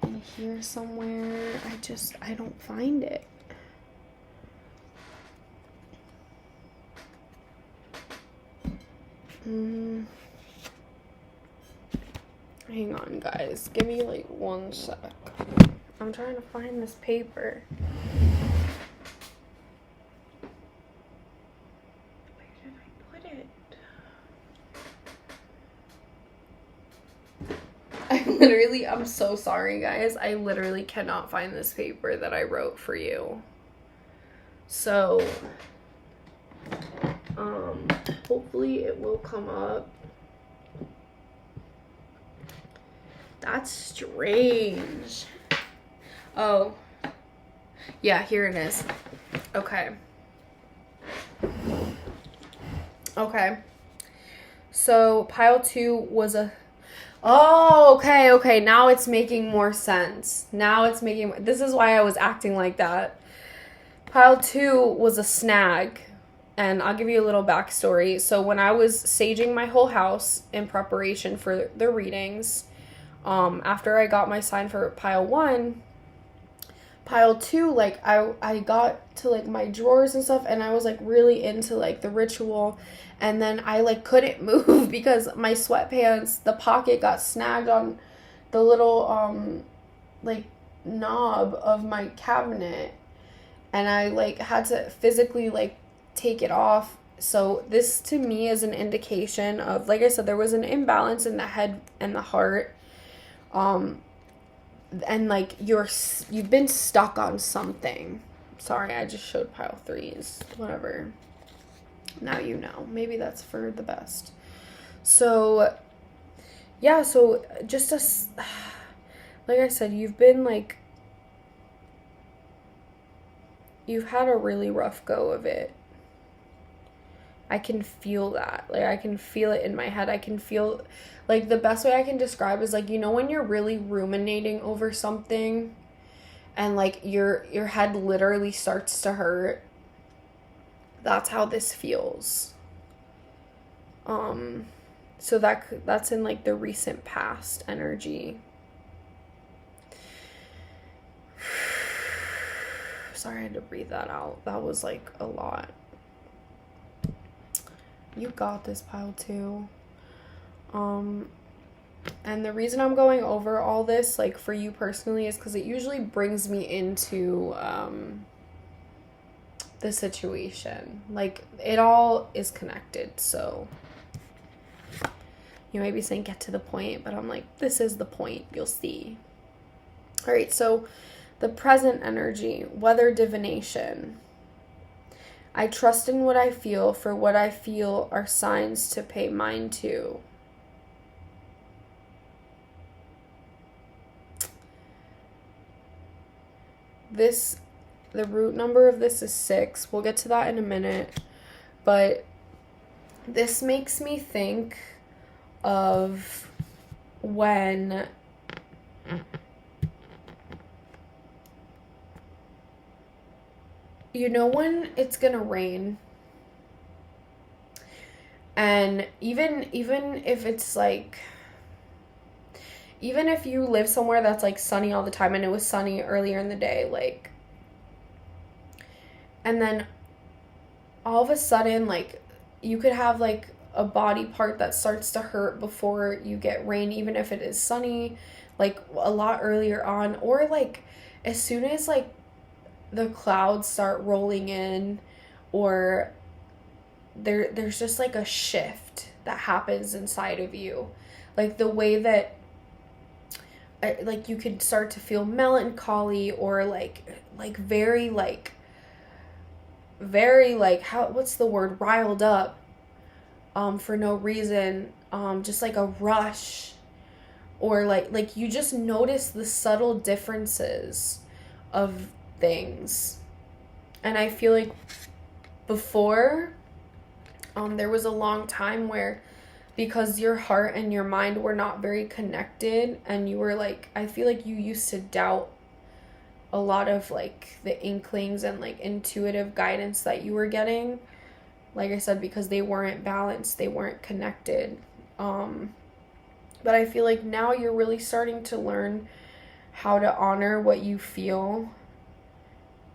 in here somewhere. I don't find it. Hang on, guys. Give me like 1 sec. I'm trying to find this paper. Where did I put it? I'm so sorry, guys. I literally cannot find this paper that I wrote for you. So, hopefully it will come up. That's strange. Oh, yeah, here it is. Okay. So pile 2 was a... Oh, okay. Now it's making more sense. This is why I was acting like that. Pile 2 was a snag. And I'll give you a little backstory. So when I was saging my whole house in preparation for the readings, after I got my sign for pile 1, pile 2, like I got to like my drawers and stuff, and I was like really into like the ritual, and then I like couldn't move because my sweatpants, the pocket got snagged on the little like knob of my cabinet, and I like had to physically like take it off. So this to me is an indication of, like I said, there was an imbalance in the head and the heart, and like you've been stuck on something. Sorry, I just showed pile 3s. Whatever. Now you know. Maybe that's for the best. So yeah, so just like I said, you've been like, you've had a really rough go of it. I can feel that. Like, I can feel it in my head. I can feel, like, the best way I can describe is, like, you know when you're really ruminating over something and, like, your head literally starts to hurt? That's how this feels. So that's in, like, the recent past energy. Sorry, I had to breathe that out. That was, like, a lot. You got this, pile 2. And the reason I'm going over all this, like, for you personally, is because it usually brings me into the situation. Like, it all is connected, so you might be saying get to the point, but I'm like, this is the point. You'll see. All right, so the present energy, weather divination. I trust in what I feel, for what I feel are signs to pay mind to. The root number of this is 6. We'll get to that in a minute. But this makes me think of when you know when it's gonna rain, and even if it's like, even if you live somewhere that's like sunny all the time, and it was sunny earlier in the day, like, and then all of a sudden, like, you could have like a body part that starts to hurt before you get rain, even if it is sunny, like a lot earlier on, or like as soon as like the clouds start rolling in, or there's just like a shift that happens inside of you, like the way that like you could start to feel melancholy, or like very how, what's the word, riled up for no reason, just like a rush, or like you just notice the subtle differences of things. And I feel like before, there was a long time where, because your heart and your mind were not very connected, and you were like, I feel like you used to doubt a lot of like the inklings and like intuitive guidance that you were getting, like I said, because they weren't balanced, they weren't connected. But I feel like now you're really starting to learn how to honor what you feel,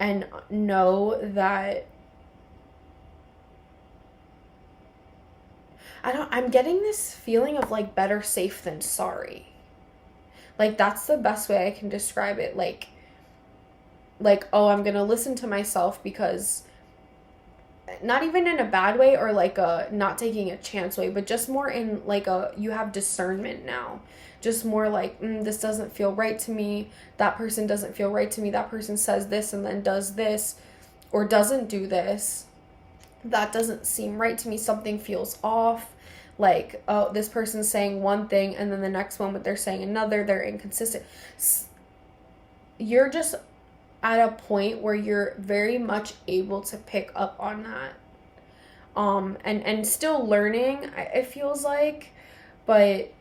and know that I'm getting this feeling of like better safe than sorry. Like, that's the best way I can describe it. Like, oh, I'm gonna listen to myself, because not even in a bad way, or like a not taking a chance way, but just more in like a, you have discernment now. Just more like, this doesn't feel right to me. That person doesn't feel right to me. That person says this and then does this, or doesn't do this. That doesn't seem right to me. Something feels off. Like, oh, this person's saying one thing, and then the next moment they're saying another. They're inconsistent. You're just at a point where you're very much able to pick up on that. And still learning, it feels like, but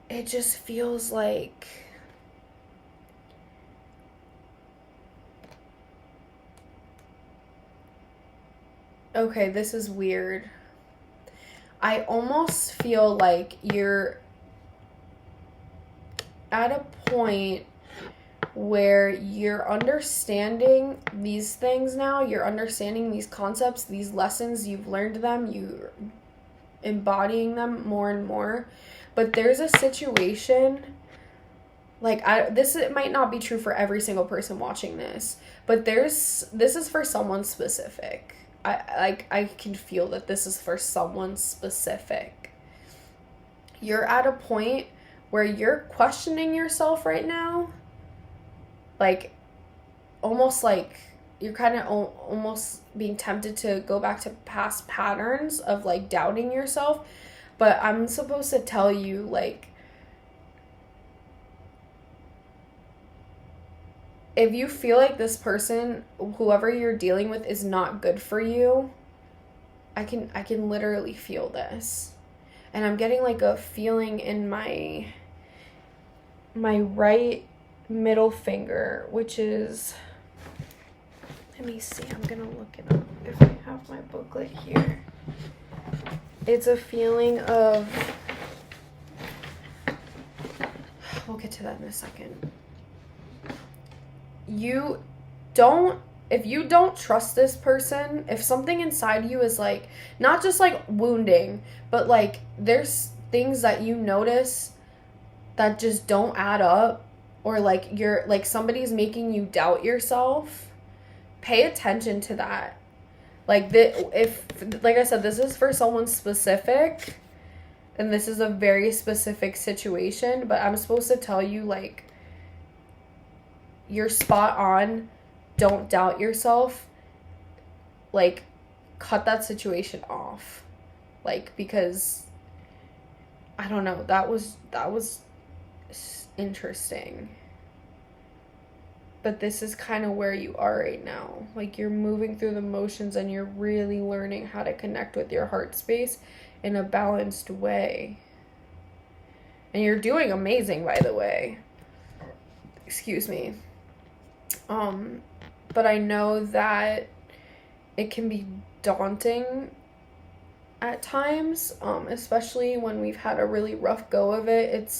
it just feels like okay, this is weird. I almost feel like at a point where you're understanding these things now, you're understanding these concepts, these lessons, you've learned them, you're embodying them more and more. But there's a situation, like, it might not be true for every single person watching this, but this is for someone specific. I can feel that this is for someone specific. You're at a point where you're questioning yourself right now, like, almost like you're kind of almost being tempted to go back to past patterns of, like, doubting yourself. But I'm supposed to tell you, like, if you feel like this person, whoever you're dealing with, is not good for you, I can literally feel this. And I'm getting, like, a feeling in my right middle finger, which is, let me see, I'm gonna look it up if I have my booklet here. It's a feeling of, we'll get to that in a second. If you don't trust this person, if something inside you is, like, not just, like, wounding, but, like, there's things that you notice that just don't add up, or, like, you're, like, somebody's making you doubt yourself, pay attention to that. Like, like I said, this is for someone specific, and this is a very specific situation, but I'm supposed to tell you, like, you're spot on. Don't doubt yourself. Like, cut that situation off. Like, because, I don't know, that was interesting. But this is kind of where you are right now. Like, you're moving through the motions and you're really learning how to connect with your heart space in a balanced way. And you're doing amazing, by the way. Excuse me. But I know that it can be daunting at times, especially when we've had a really rough go of it.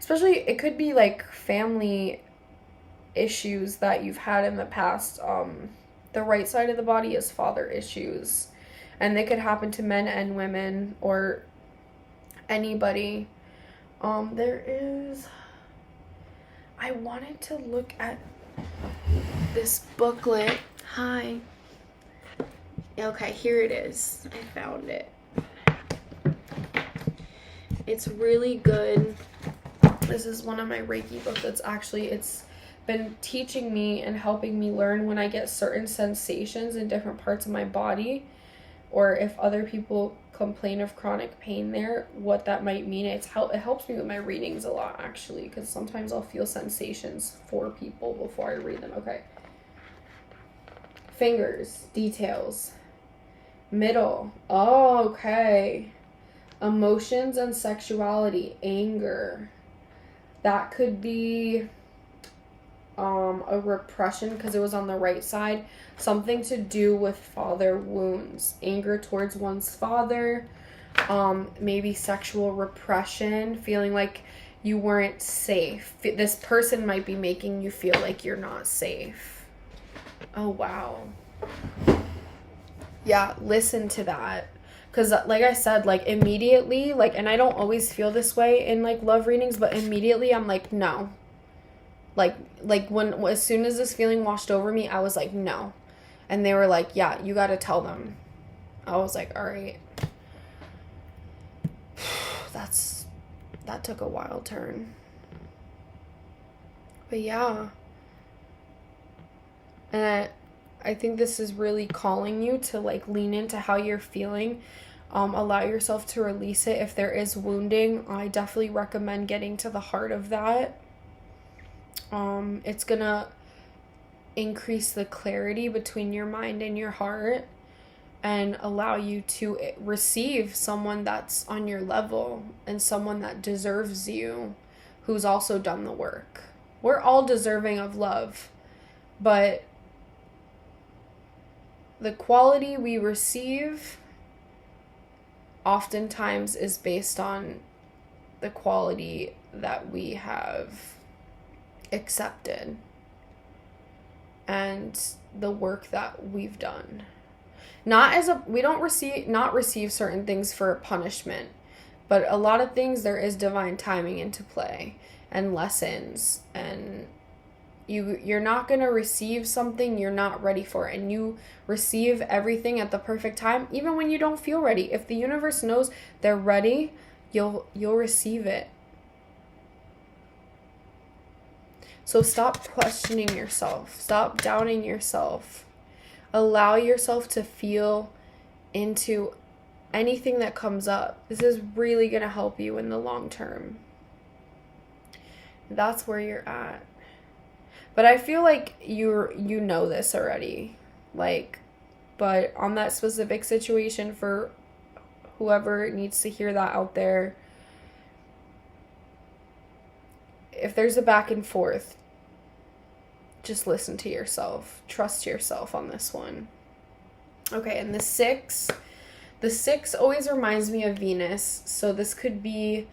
It could be, like, family issues that you've had in the past. The right side of the body is father issues, and they could happen to men and women or anybody. I wanted to look at this booklet. Hi. Okay, here it is. I found it. It's really good. This is one of my Reiki books. It's been teaching me and helping me learn when I get certain sensations in different parts of my body, or if other people complain of chronic pain there, what that might mean. It helps me with my readings a lot, actually, because sometimes I'll feel sensations for people before I read them. Okay. Fingers, details. Middle. Oh, okay. Emotions and sexuality, anger. That could be a repression because it was on the right side. Something to do with father wounds, anger towards one's father, maybe sexual repression, feeling like you weren't safe. This person might be making you feel like you're not safe. Oh, wow. Yeah, listen to that. Because, like I said, like, immediately, like, and I don't always feel this way in, like, love readings, but immediately I'm like, no. Like as soon as this feeling washed over me, I was like, no. And they were like, yeah, you got to tell them. I was like, all right. That took a wild turn. But yeah. And I think this is really calling you to, like, lean into how you're feeling. Allow yourself to release it. If there is wounding, I definitely recommend getting to the heart of that. It's gonna increase the clarity between your mind and your heart and allow you to receive someone that's on your level and someone that deserves you, who's also done the work. We're all deserving of love, but the quality we receive oftentimes is based on the quality that we have accepted and the work that we've done. We don't receive certain things for punishment, but a lot of things there is divine timing into play and lessons, and you're not going to receive something you're not ready for, and you receive everything at the perfect time even when you don't feel ready. If the universe knows they're ready, you'll receive it. So stop questioning yourself. Stop doubting yourself. Allow yourself to feel into anything that comes up. This is really going to help you in the long term. That's where you're at. But I feel like you know this already. But on that specific situation, for whoever needs to hear that out there, if there's a back and forth, just listen to yourself. Trust yourself on this one. Okay, and the 6 always reminds me of Venus. So this could be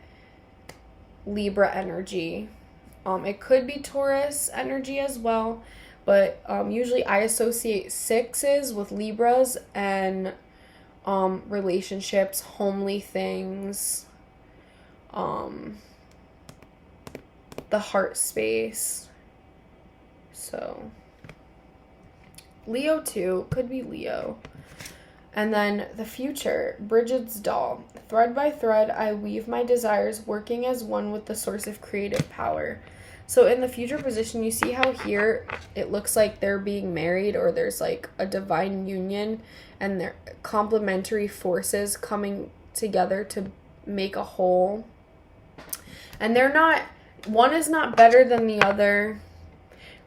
Libra energy. It could be Taurus energy as well. But usually I associate 6s with Libras and relationships, homely things, the heart space. So Leo too, could be Leo. And then the future, Bridget's doll. Thread by thread, I weave my desires, working as one with the source of creative power. So in the future position, you see how here it looks like they're being married, or there's like a divine union and they're complementary forces coming together to make a whole. And one is not better than the other.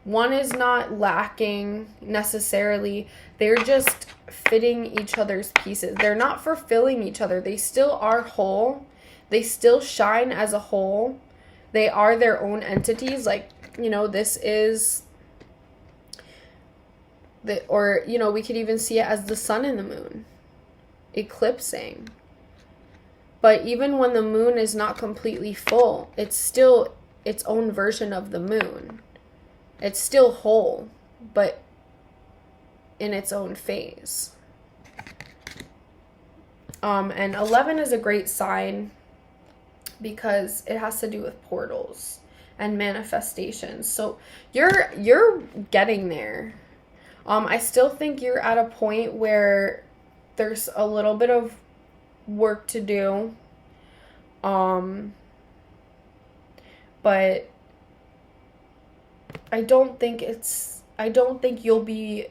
One is not lacking necessarily. They're just fitting each other's pieces. They're not fulfilling each other. They still are whole. They still shine as a whole. They are their own entities. This is we could even see it as the sun and the moon eclipsing. But even when the moon is not completely full, it's still its own version of the moon. It's still whole, but in its own phase. And 11 is a great sign because it has to do with portals and manifestations. So you're getting there. I still think you're at a point where there's a little bit of work to do. But I don't think you'll be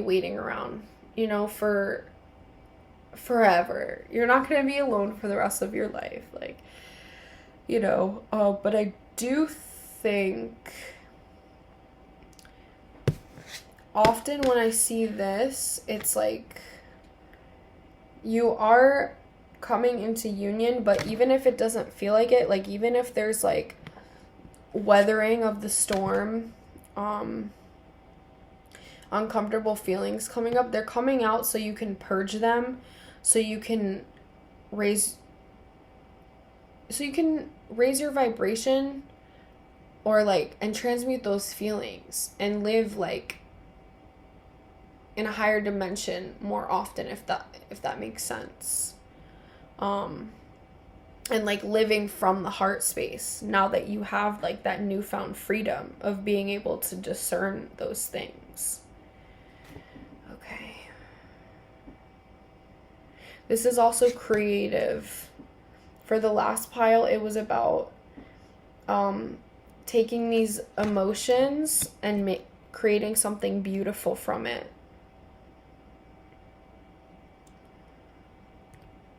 waiting around, for forever. You're not going to be alone for the rest of your life. But I do think often when I see this, it's like you are coming into union, but even if it doesn't feel like it, even if there's weathering of the storm, uncomfortable feelings coming up, they're coming out so you can purge them, so you can raise your vibration, or and transmute those feelings and live in a higher dimension more often, if that makes sense. And living from the heart space, now that you have that newfound freedom of being able to discern those things. Okay. This is also creative. For the last pile, it was about taking these emotions and creating something beautiful from it.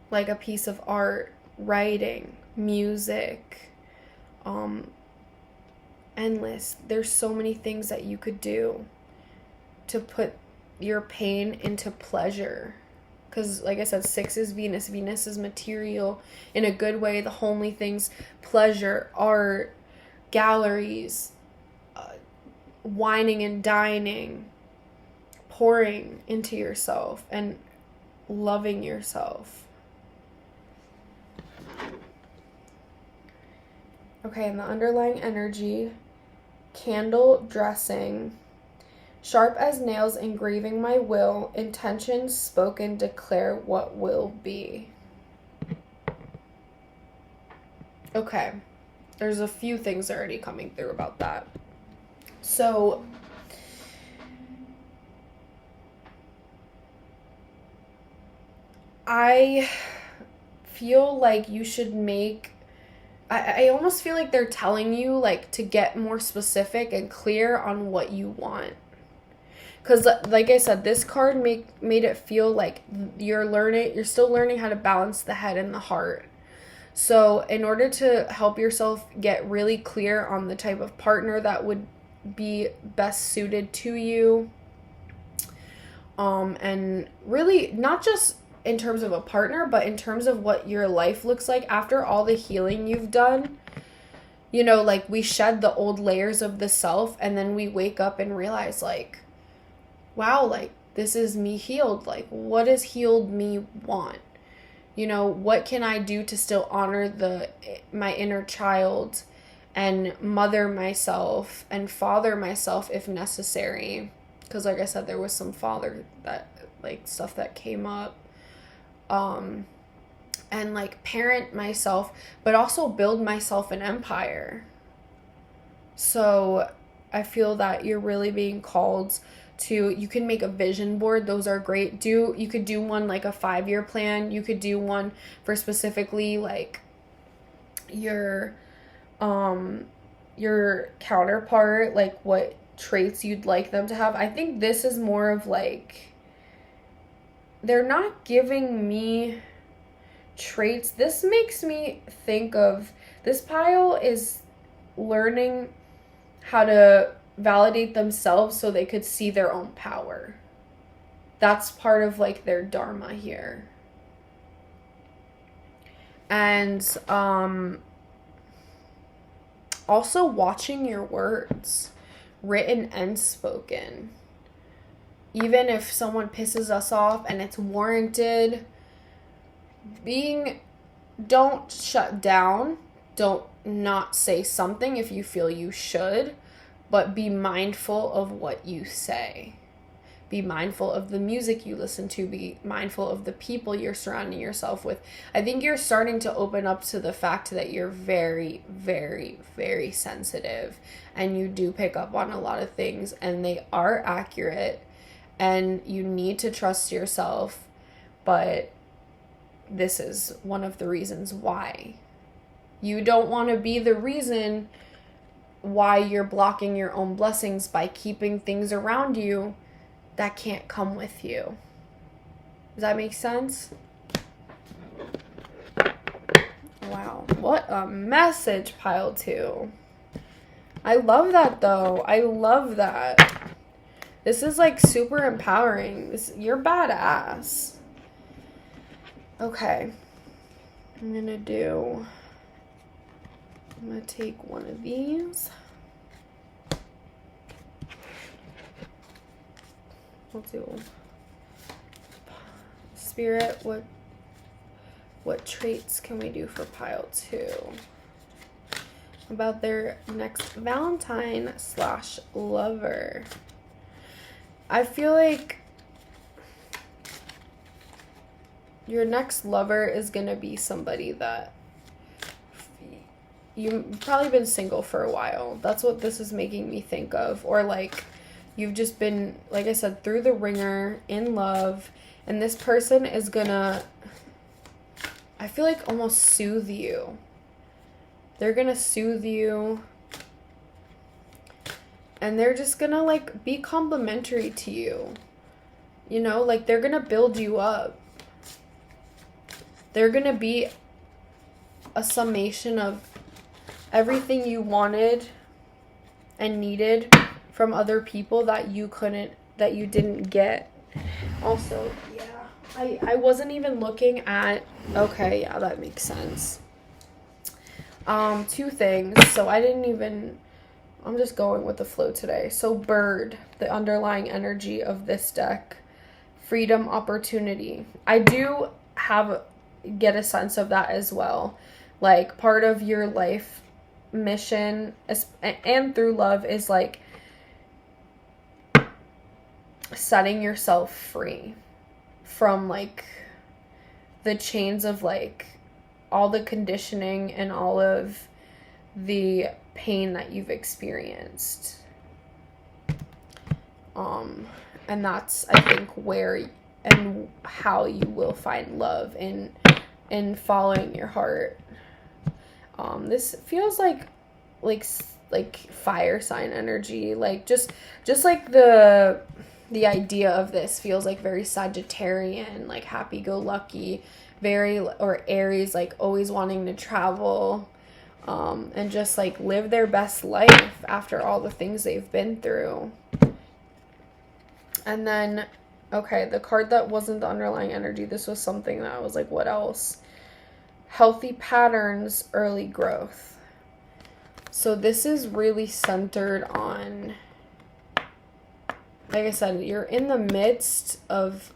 Like a piece of art, writing, music, endless. There's so many things that you could do to put your pain into pleasure. Because, like I said, 6 is Venus. Venus is material in a good way. The homely things, pleasure, art, galleries, wining and dining, pouring into yourself and loving yourself. Okay, and the underlying energy, candle dressing, sharp as nails, engraving my will, intentions spoken, declare what will be. Okay, there's a few things already coming through about that. So, I feel like you should make, I almost feel like they're telling you, like, to get more specific and clear on what you want. Because, like I said, this card made it feel like you're still learning how to balance the head and the heart. So in order to help yourself get really clear on the type of partner that would be best suited to you, and really not just in terms of a partner, but in terms of what your life looks like after all the healing you've done. You know, like, we shed the old layers of the self, and then we wake up and realize, like, wow, like, this is me healed. Like, what does healed me want? You know, what can I do to still honor my inner child and mother myself and father myself if necessary? Because, like I said, there was some stuff that came up. And, like, parent myself, but also build myself an empire. So I feel that you're really being called to, you can make a vision board. Those are great. You could do one like a 5-year plan. You could do one for specifically like your counterpart, like what traits you'd like them to have. I think this is more of like, they're not giving me traits. This makes me think of, this pile is learning how to validate themselves so they could see their own power. That's part of like their dharma here. And also watching your words, written and spoken. Even if someone pisses us off and it's warranted, don't shut down. Don't not say something if you feel you should, but be mindful of what you say. Be mindful of the music you listen to. Be mindful of the people you're surrounding yourself with. I think you're starting to open up to the fact that you're very, very, very sensitive, and you do pick up on a lot of things, and they are accurate, and you need to trust yourself, but this is one of the reasons why. You don't want to be the reason why you're blocking your own blessings by keeping things around you that can't come with you. Does that make sense? Wow, what a message, pile 2. I love that though. I love that. This is like super empowering. You're badass. Okay. I'm gonna take one of these. We'll do Spirit. What traits can we do for pile 2? About their next Valentine / lover. I feel like your next lover is gonna be somebody that you've probably been single for a while. That's what this is making me think of. Or like you've just been, like I said, through the ringer, in love, and this person is gonna, I feel like, almost soothe you. They're gonna soothe you, and they're just gonna like be complimentary to you. You know, like they're gonna build you up. They're gonna be a summation of everything you wanted and needed from other people that you didn't get. Also, yeah, I wasn't even looking at, okay, yeah, that makes sense. 2 things. So I'm just going with the flow today. So bird, the underlying energy of this deck, freedom, opportunity. I do get a sense of that as well. Like part of your life mission and through love is like setting yourself free from like the chains of like all the conditioning and all of the pain that you've experienced. And that's, I think, where and how you will find love in following your heart. This feels like fire sign energy, like just like the idea of this feels like very Sagittarian, like happy-go-lucky, very, or Aries, like always wanting to travel, and just like live their best life after all the things they've been through. And then, okay, the card that wasn't the underlying energy, this was something that I was like, what else? Healthy patterns, early growth. So this is really centered on, like I said, you're in the midst of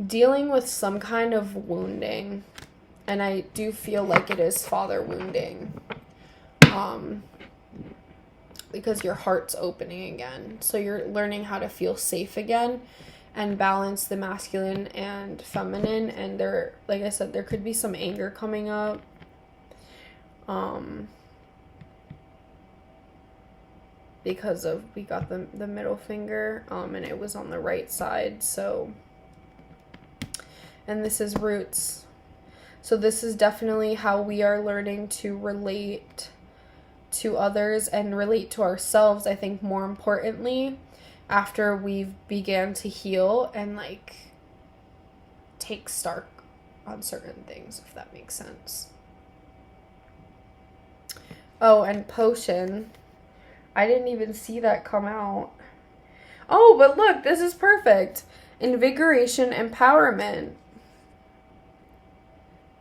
dealing with some kind of wounding. And I do feel like it is father wounding. Because your heart's opening again. So you're learning how to feel safe again and balance the masculine and feminine. And there, like I said, there could be some anger coming up. Because of, we got the middle finger, and it was on the right side. So, and this is roots. So this is definitely how we are learning to relate to others and relate to ourselves, I think, more importantly, after we've began to heal and like take stock on certain things, if that makes sense. Oh, and potion. I didn't even see that come out. Oh, but look, this is perfect. Invigoration, empowerment.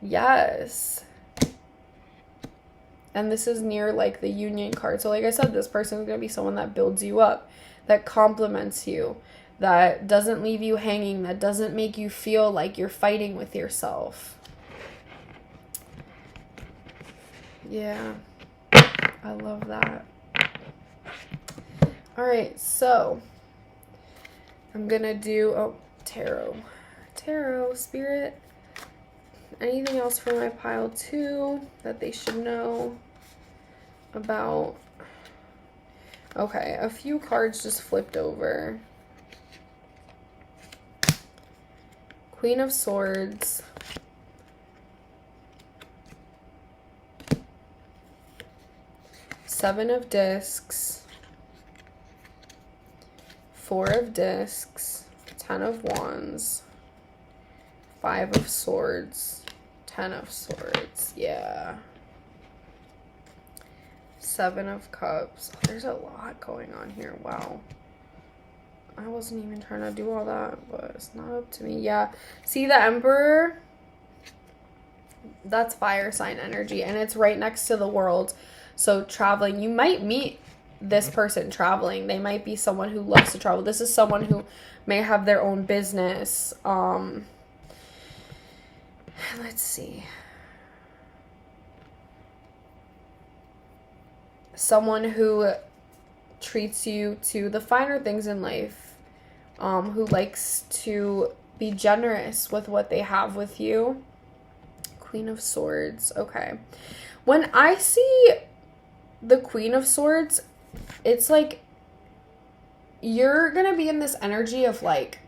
Yes. And this is near like the union card. So like I said, this person is going to be someone that builds you up, that compliments you, that doesn't leave you hanging, that doesn't make you feel like you're fighting with yourself. Yeah. I love that. All right, so I'm going to do, tarot, spirit. Anything else for my pile 2 that they should know about? Okay, a few cards just flipped over. Queen of Swords. Seven of Discs. 4 of Discs. 10 of Wands. 5 of Swords. 10 of Swords, yeah. 7 of Cups. There's a lot going on here. Wow. I wasn't even trying to do all that, but it's not up to me. Yeah. See the Emperor? That's fire sign energy, and it's right next to the World. So traveling. You might meet this person traveling. They might be someone who loves to travel. This is someone who may have their own business. Let's see. Someone who treats you to the finer things in life, who likes to be generous with what they have with you. Queen of Swords. Okay. When I see the Queen of Swords, it's like you're going to be in this energy of like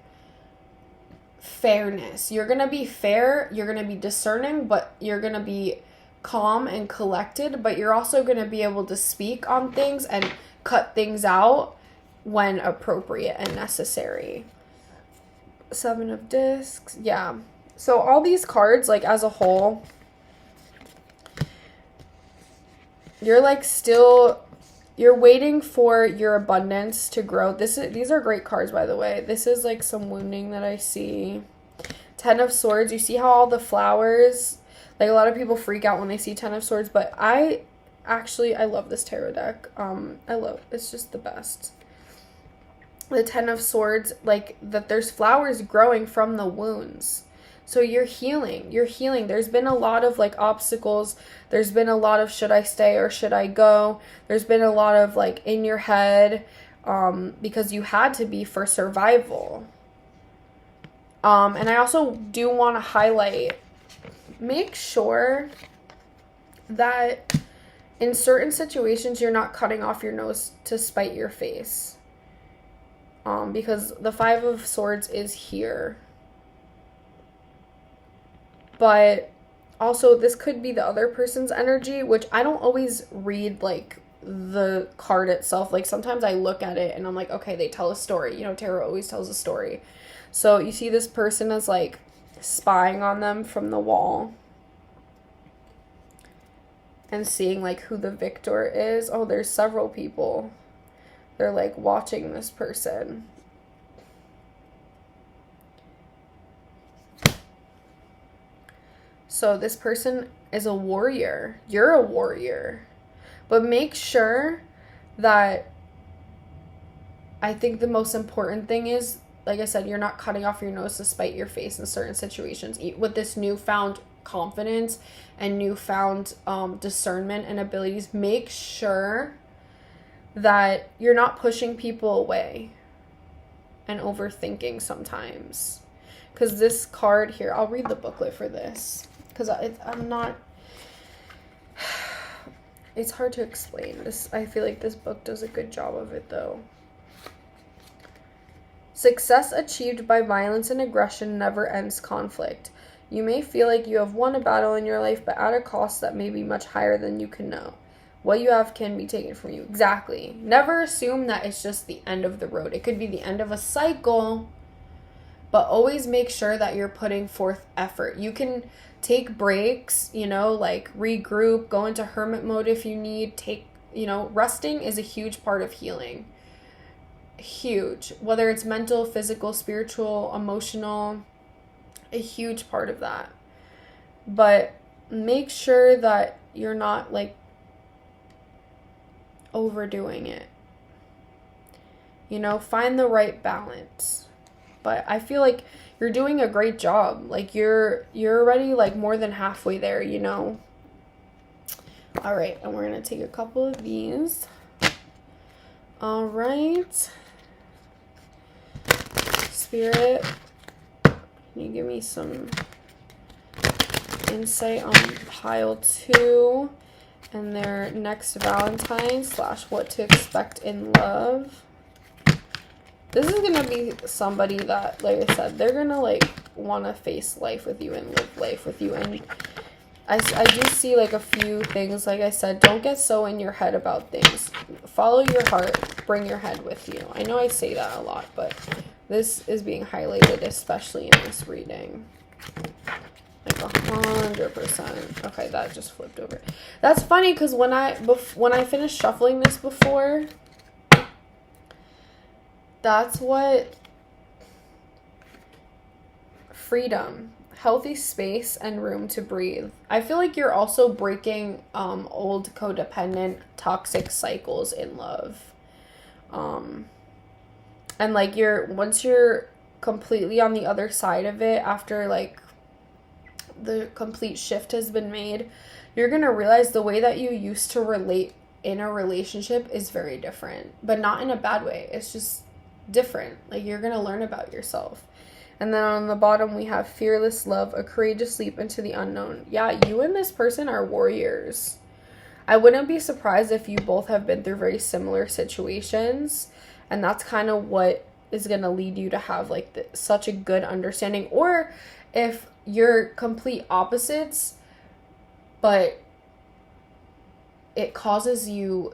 fairness. You're going to be fair, you're going to be discerning, but you're going to be calm and collected, but you're also going to be able to speak on things and cut things out when appropriate and necessary. 7 of Discs. Yeah. So all these cards, like as a whole, you're like still, you're waiting for your abundance to grow. These are great cards, by the way. This is like some wounding that I see. 10 of Swords. You see how all the flowers, like a lot of people freak out when they see 10 of Swords, but I love this tarot deck. It's just the best. The 10 of Swords, like that there's flowers growing from the wounds. So you're healing. There's been a lot of like obstacles. There's been a lot of should I stay or should I go? There's been a lot of like in your head because you had to be for survival. And I also do want to highlight, make sure that in certain situations you're not cutting off your nose to spite your face. Because the Five of Swords is here. But also this could be the other person's energy, which I don't always read like the card itself. Like sometimes I look at it and I'm like, okay, they tell a story. You know, tarot always tells a story. So you see this person is like spying on them from the wall and seeing like who the victor is. Oh, there's several people. They're like watching this person. So this person is a warrior. You're a warrior. But make sure that, I think the most important thing is, like I said, you're not cutting off your nose to spite your face in certain situations. With this newfound confidence and newfound discernment and abilities, make sure that you're not pushing people away and overthinking sometimes. Because this card here, I'll read the booklet for this. Because I'm not... It's hard to explain. I feel like this book does a good job of it, though. Success achieved by violence and aggression never ends conflict. You may feel like you have won a battle in your life, but at a cost that may be much higher than you can know. What you have can be taken from you. Exactly. Never assume that it's just the end of the road. It could be the end of a cycle, but always make sure that you're putting forth effort. You can take breaks, you know, like regroup, go into hermit mode if you need. Resting is a huge part of healing. Huge. Whether it's mental, physical, spiritual, emotional, a huge part of that. But make sure that you're not like overdoing it. Find the right balance. But I feel like you're doing a great job. Like you're already like more than halfway there, All right, and we're going to take a couple of these. All right. Spirit, can you give me some insight on pile 2 and their next Valentine / what to expect in love? This is going to be somebody that, like I said, they're going to like want to face life with you and live life with you. And I do see like a few things. Like I said, don't get so in your head about things. Follow your heart. Bring your head with you. I know I say that a lot, but this is being highlighted, especially in this reading. Like 100%. Okay, that just flipped over. That's funny because when I finished shuffling this before, that's what freedom, healthy space, and room to breathe. I feel like you're also breaking old codependent toxic cycles in love. And like once you're completely on the other side of it, after like the complete shift has been made, you're going to realize the way that you used to relate in a relationship is very different, but not in a bad way. It's just different. Like you're going to learn about yourself. And then on the bottom we have fearless love, a courageous leap into the unknown. Yeah, you and this person are warriors. I wouldn't be surprised if you both have been through very similar situations, and that's kind of what is going to lead you to have like such a good understanding. Or if you're complete opposites, but it causes you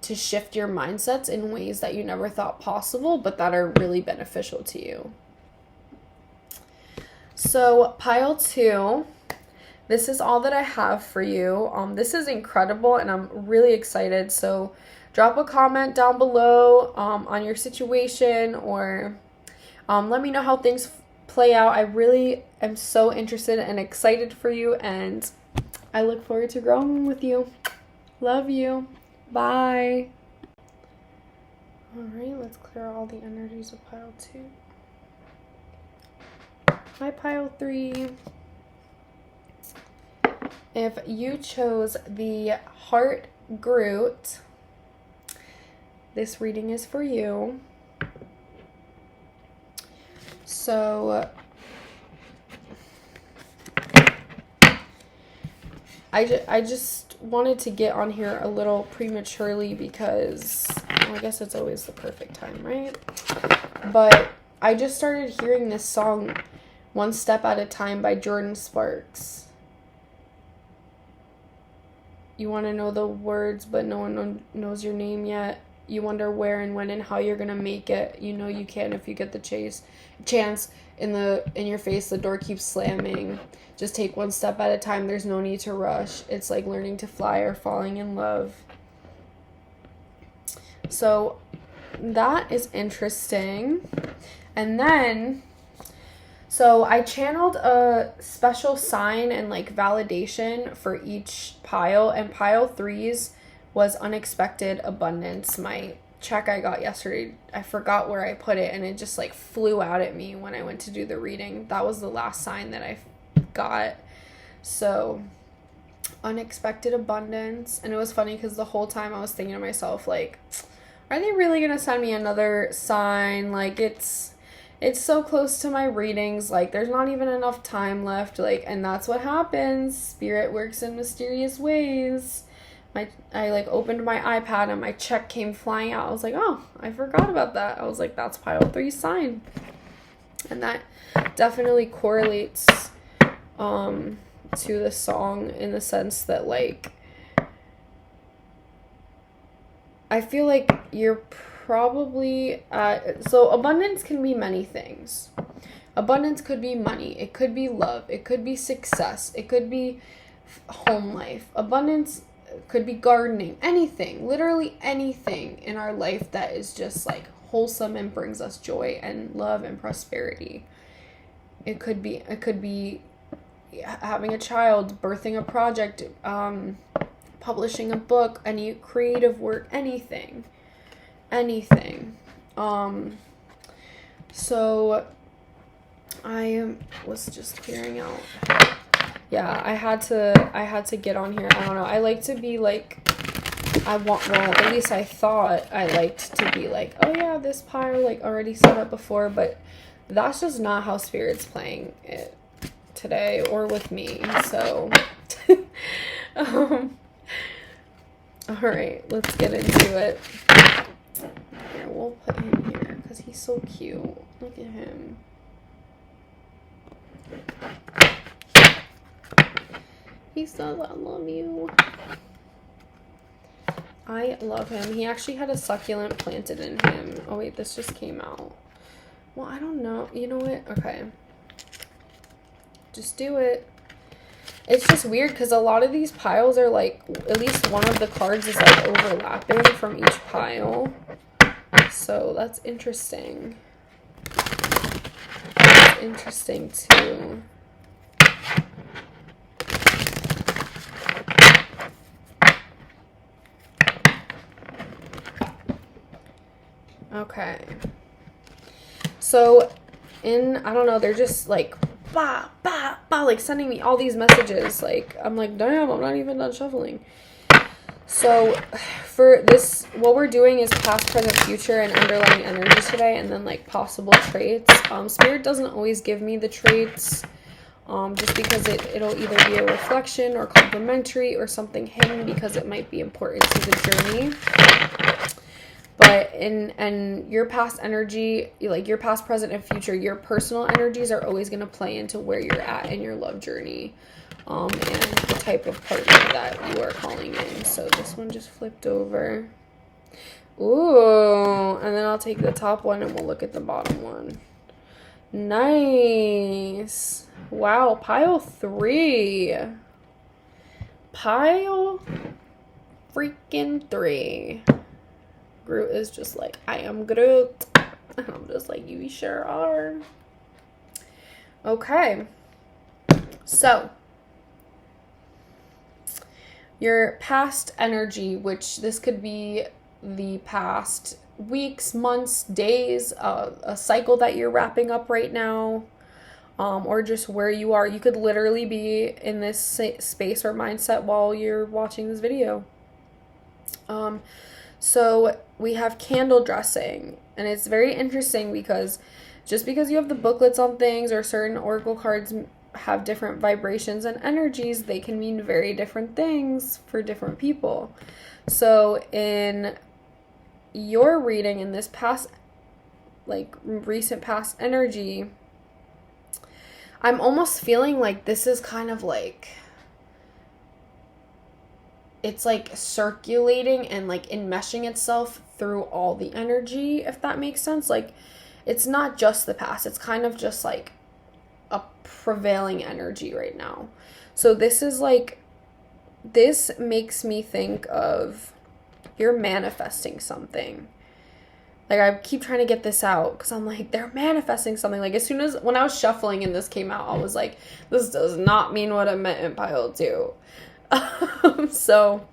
to shift your mindsets in ways that you never thought possible, but that are really beneficial to you. So pile 2, this is all that I have for you. This is incredible and I'm really excited. So drop a comment down below on your situation, or let me know how things play out. I really am so interested and excited for you, and I look forward to growing with you. Love you. Bye. All right, let's clear all the energies of pile 2. Hi, pile 3. If you chose the Heart Groot, this reading is for you. So, I just wanted to get on here a little prematurely because, well, I guess it's always the perfect time, right? But I just started hearing this song, One Step at a Time by Jordan Sparks. You want to know the words, but no one knows your name yet. You wonder where and when and how you're gonna make it. You know you can if you get the chance. In your face, the door keeps slamming. Just take one step at a time. There's no need to rush. It's like learning to fly or falling in love. So that is interesting. And then, so I channeled a special sign and like validation for each pile, and pile 3's was unexpected abundance. My check I got yesterday, I forgot where I put it, and it just like flew out at me when I went to do the reading. That was the last sign that I got. So unexpected abundance. And it was funny because the whole time I was thinking to myself, like, are they really gonna send me another sign? Like, it's so close to my readings, like there's not even enough time left, like, and that's what happens. Spirit works in mysterious ways. I like opened my iPad and my check came flying out. I was like, oh, I forgot about that. I was like, that's pile 3's sign. And that definitely correlates to the song in the sense that, like, I feel like you're probably so abundance can be many things. Abundance could be money, it could be love, it could be success, it could be home life. Abundance could be gardening, anything, literally anything in our life that is just like wholesome and brings us joy and love and prosperity. It could be having a child, birthing a project, publishing a book, any creative work, anything. So I was just clearing out. Yeah, I had to get on here. I don't know. I like to be like, at least I thought I liked to be like, oh yeah, this pile like already set up before, but that's just not how Spirit's playing it today or with me. So all right, let's get into it. Here, we'll put him here because he's so cute. Look at him. He says, I love you. I love him. He actually had a succulent planted in him. Oh wait, this just came out. Well, I don't know. You know what? Okay. Just do it. It's just weird because a lot of these piles are like, at least one of the cards is like overlapping from each pile. So that's interesting. That's interesting too. Okay. So I don't know, they're just like like sending me all these messages. Like, I'm like, damn, I'm not even done shuffling. So for this, what we're doing is past, present, future, and underlying energies today, and then like possible traits. Spirit doesn't always give me the traits, just because it'll either be a reflection or complementary or something hidden because it might be important to the journey. But in your past energy, like your past, present, and future, your personal energies are always going to play into where you're at in your love journey, and the type of partner that you are calling in. So this one just flipped over. Ooh, and then I'll take the top one and we'll look at the bottom one. Nice. Wow, pile 3. Pile freaking 3. Groot is just like, I am Groot. And I'm just like, you sure are. Okay. So, your past energy, which this could be the past weeks, months, days, a cycle that you're wrapping up right now. or just where you are. You could literally be in this space or mindset while you're watching this video. So we have candle dressing, and it's very interesting because just because you have the booklets on things or certain oracle cards have different vibrations and energies, they can mean very different things for different people. So in your reading, in this past, like recent past energy, I'm almost feeling like this is kind of like, it's like circulating and like enmeshing itself through all the energy, if that makes sense. Like, it's not just the past, it's kind of just like a prevailing energy right now. So this is like, this makes me think of you're manifesting something. Like, I keep trying to get this out because I'm like, they're manifesting something. Like, as soon as, when I was shuffling and this came out, I was like, this does not mean what I meant in pile 2. So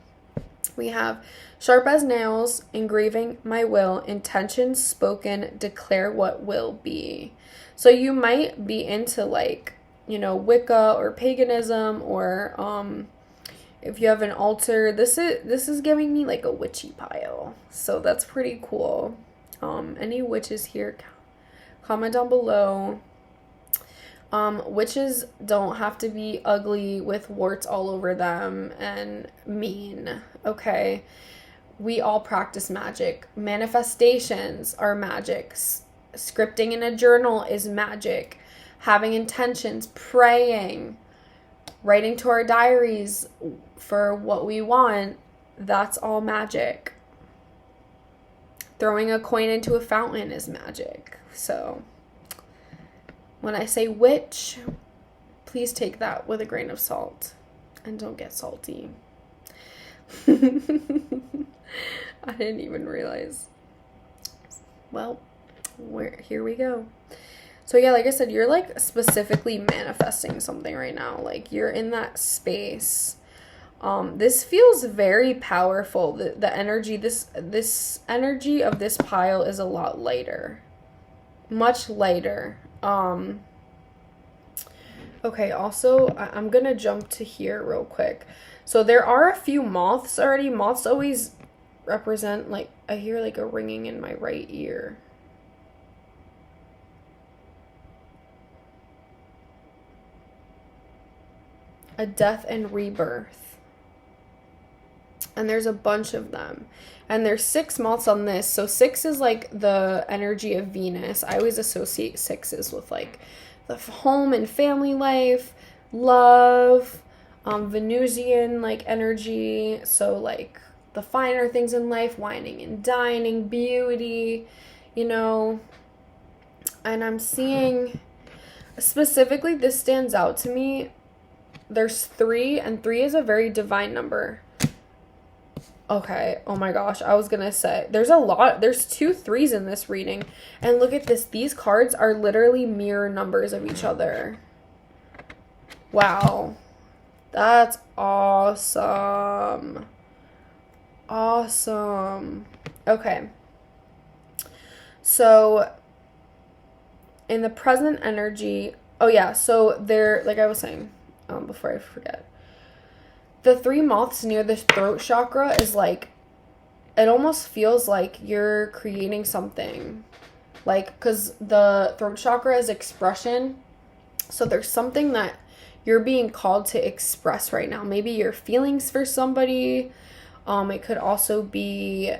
we have sharp as nails, engraving my will, intentions spoken, declare what will be. So you might be into like, you know, Wicca or paganism, or if you have an altar. This is giving me like a witchy pile. So that's pretty cool. Any witches here, comment down below. Witches don't have to be ugly with warts all over them and mean, okay? We all practice magic. Manifestations are magic. Scripting in a journal is magic. Having intentions, praying, writing to our diaries for what we want, that's all magic. Throwing a coin into a fountain is magic. So when I say witch, please take that with a grain of salt and don't get salty. I didn't even realize. Well, here we go. So yeah, like I said, you're like specifically manifesting something right now. Like, you're in that space. This feels very powerful. The energy, this energy of this pile is a lot lighter. Much lighter. Okay, also, I'm gonna jump to here real quick. So there are a few moths already. Moths always represent, like, I hear like a ringing in my right ear. A death and rebirth. And there's a bunch of them. And there's 6 moths on this. So 6 is like the energy of Venus. I always associate 6s with like the home and family life, love, Venusian like energy. So like the finer things in life, wining and dining, beauty, you know. And I'm seeing, specifically, this stands out to me. There's 3, and 3 is a very divine number. Okay, oh my gosh, I was gonna say, there's a lot, there's 2 3s in this reading, and look at this, these cards are literally mirror numbers of each other. Wow, that's awesome. Awesome. Okay, so in the present energy, oh yeah, so there, like I was saying, before I forget, the 3 moths near the throat chakra is like, it almost feels like you're creating something. Like, because the throat chakra is expression. So there's something that you're being called to express right now. Maybe your feelings for somebody. It could also be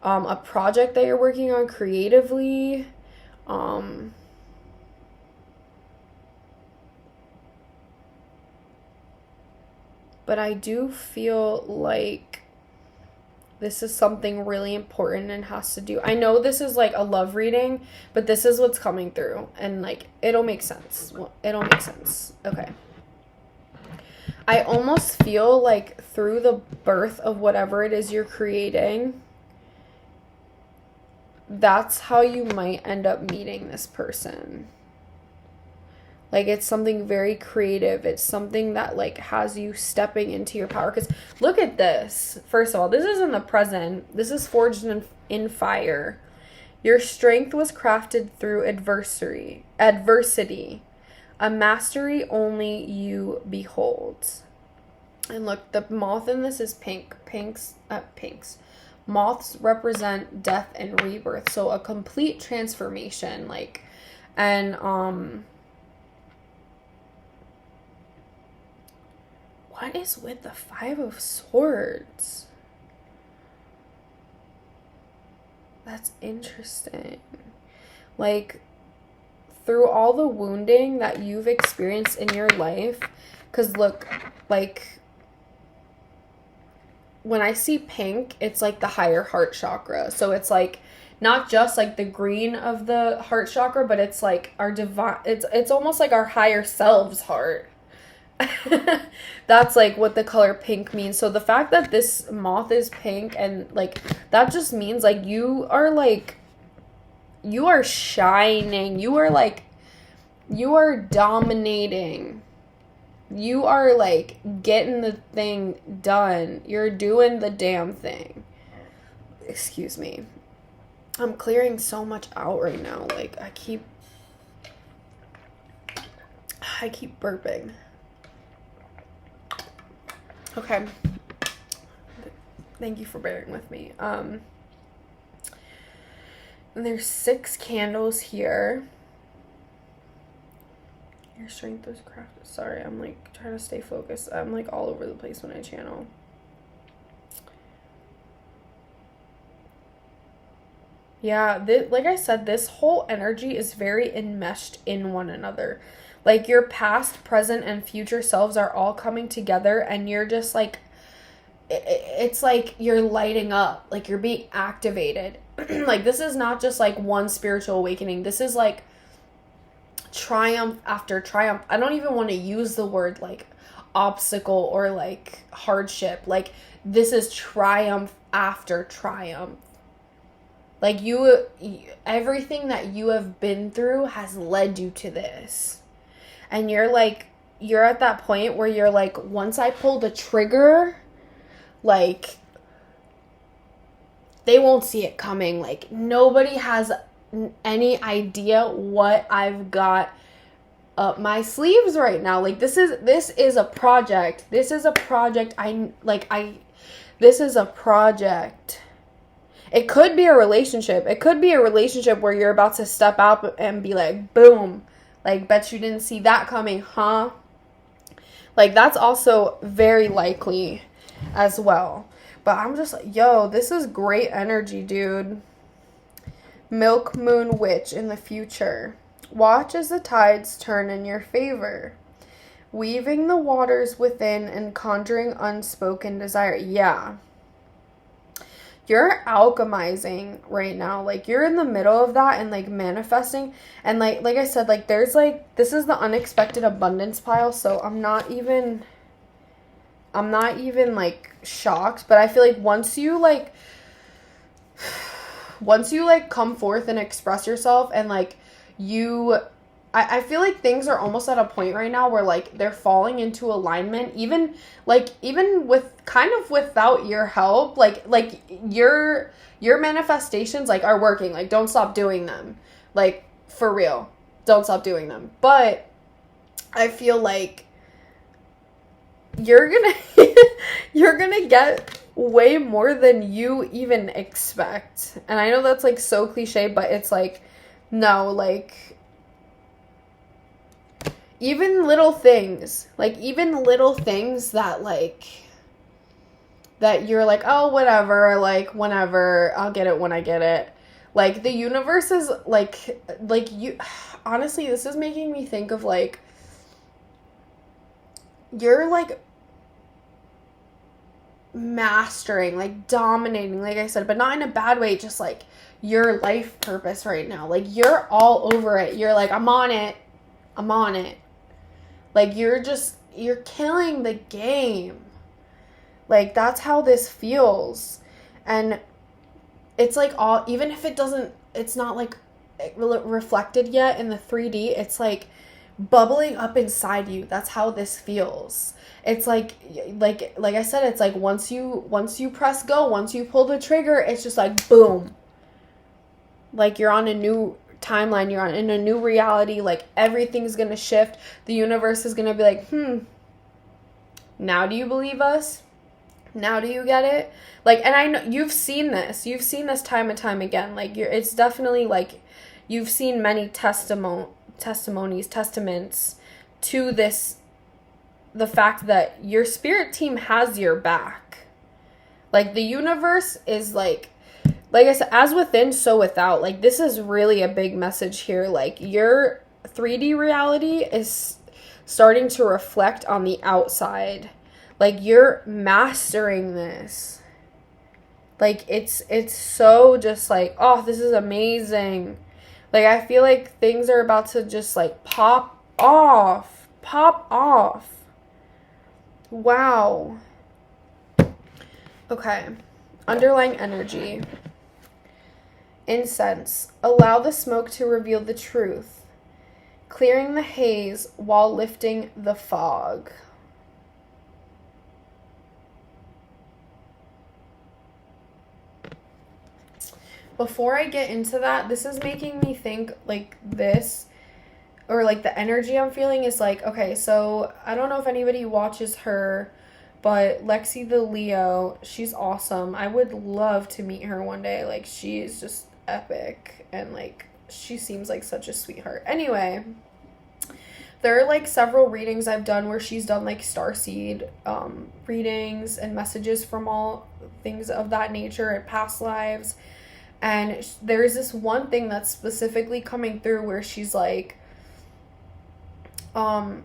a project that you're working on creatively. But I do feel like this is something really important and has to do. I know this is like a love reading, but this is what's coming through. And like, it'll make sense. Well, it'll make sense. Okay. I almost feel like through the birth of whatever it is you're creating, that's how you might end up meeting this person. Like, it's something very creative. It's something that, like, has you stepping into your power. Because look at this. First of all, this is in the present. This is forged in fire. Your strength was crafted through adversity. A mastery only you behold. And look, the moth in this is pink. Pinks. Moths represent death and rebirth. So a complete transformation. Like, and, what is with the Five of Swords? That's interesting. Like, through all the wounding that you've experienced in your life, because look, like, when I see pink, it's like the higher heart chakra. So it's like not just like the green of the heart chakra, but it's like our divine, it's almost like our higher selves heart. That's like what the color pink means. So the fact that this moth is pink, and like that just means like you are shining, you are dominating, you are like getting the thing done, you're doing the damn thing. Excuse me, I'm clearing so much out right now. Like I keep burping. Okay. Thank you for bearing with me. And there's 6 candles here. Your strength is crafted. Sorry, I'm like trying to stay focused. I'm like all over the place when I channel. Yeah, like I said, this whole energy is very enmeshed in one another. Like your past, present, and future selves are all coming together, and you're just like, it's like you're lighting up, like you're being activated. Like this is not just like one spiritual awakening. This is like triumph after triumph. I don't even want to use the word like obstacle or like hardship. Like this is triumph after triumph. Like everything that you have been through has led you to this. And you're at that point where you're like, once I pull the trigger, like, they won't see it coming. Like, nobody has any idea what I've got up my sleeves right now. Like, this is a project. This is a project. This is a project. It could be a relationship. It could be a relationship where you're about to step out and be like, boom. Like, bet you didn't see that coming, huh? Like, that's also very likely as well. But I'm just like, yo, this is great energy, dude. Milk Moon Witch in the future. Watch as the tides turn in your favor. Weaving the waters within and conjuring unspoken desire. Yeah. You're alchemizing right now. Like, you're in the middle of that and, like, manifesting. And, like I said, like, there's, like, this is the unexpected abundance pile. So I'm not even, like, shocked. But I feel like once you, like, come forth and express yourself and, like, I feel like things are almost at a point right now where, like, they're falling into alignment, even with kind of without your help, like your manifestations, like, are working. Like, don't stop doing them. Like, for real, don't stop doing them. But I feel like you're gonna get way more than you even expect. And I know that's, like, so cliche, but it's like, no, like, even little things that, like, that you're like, oh, whatever, like, whenever, I'll get it when I get it. Like, the universe is, like you, honestly, this is making me think of, like, you're, like, mastering, like, dominating, like I said, but not in a bad way, just, like, your life purpose right now. Like, you're all over it. You're like, I'm on it. Like, you're killing the game. Like, that's how this feels. And it's like even if it's not, like, reflected yet in the 3D, it's like bubbling up inside you. That's how this feels. It's like I said, it's like once you press go, once you pull the trigger, it's just like boom. Like, you're on a new timeline you're on, in a new reality. Like, everything's gonna shift. The universe is gonna be like, now do you believe us? Now do you get it? Like, and I know you've seen this time and time again. Like, it's definitely like you've seen many testaments to this, the fact that your spirit team has your back. Like, the universe is like I said, as within, so without. Like, this is really a big message here. Like, your 3D reality is starting to reflect on the outside. Like, you're mastering this. Like, it's so just like, oh, this is amazing. Like, I feel like things are about to just like pop off. Wow. Okay. Underlying energy. Incense. Allow the smoke to reveal the truth, clearing the haze while lifting the fog. Before I get into that, this is making me think like this, or like the energy I'm feeling is like, okay, so I don't know if anybody watches her, but Lexi the Leo, she's awesome. I would love to meet her one day. Like, she's just epic, and like, she seems like such a sweetheart. Anyway, there are like several readings I've done where she's done like starseed readings and messages from all things of that nature and past lives. And there's this one thing that's specifically coming through where she's like, you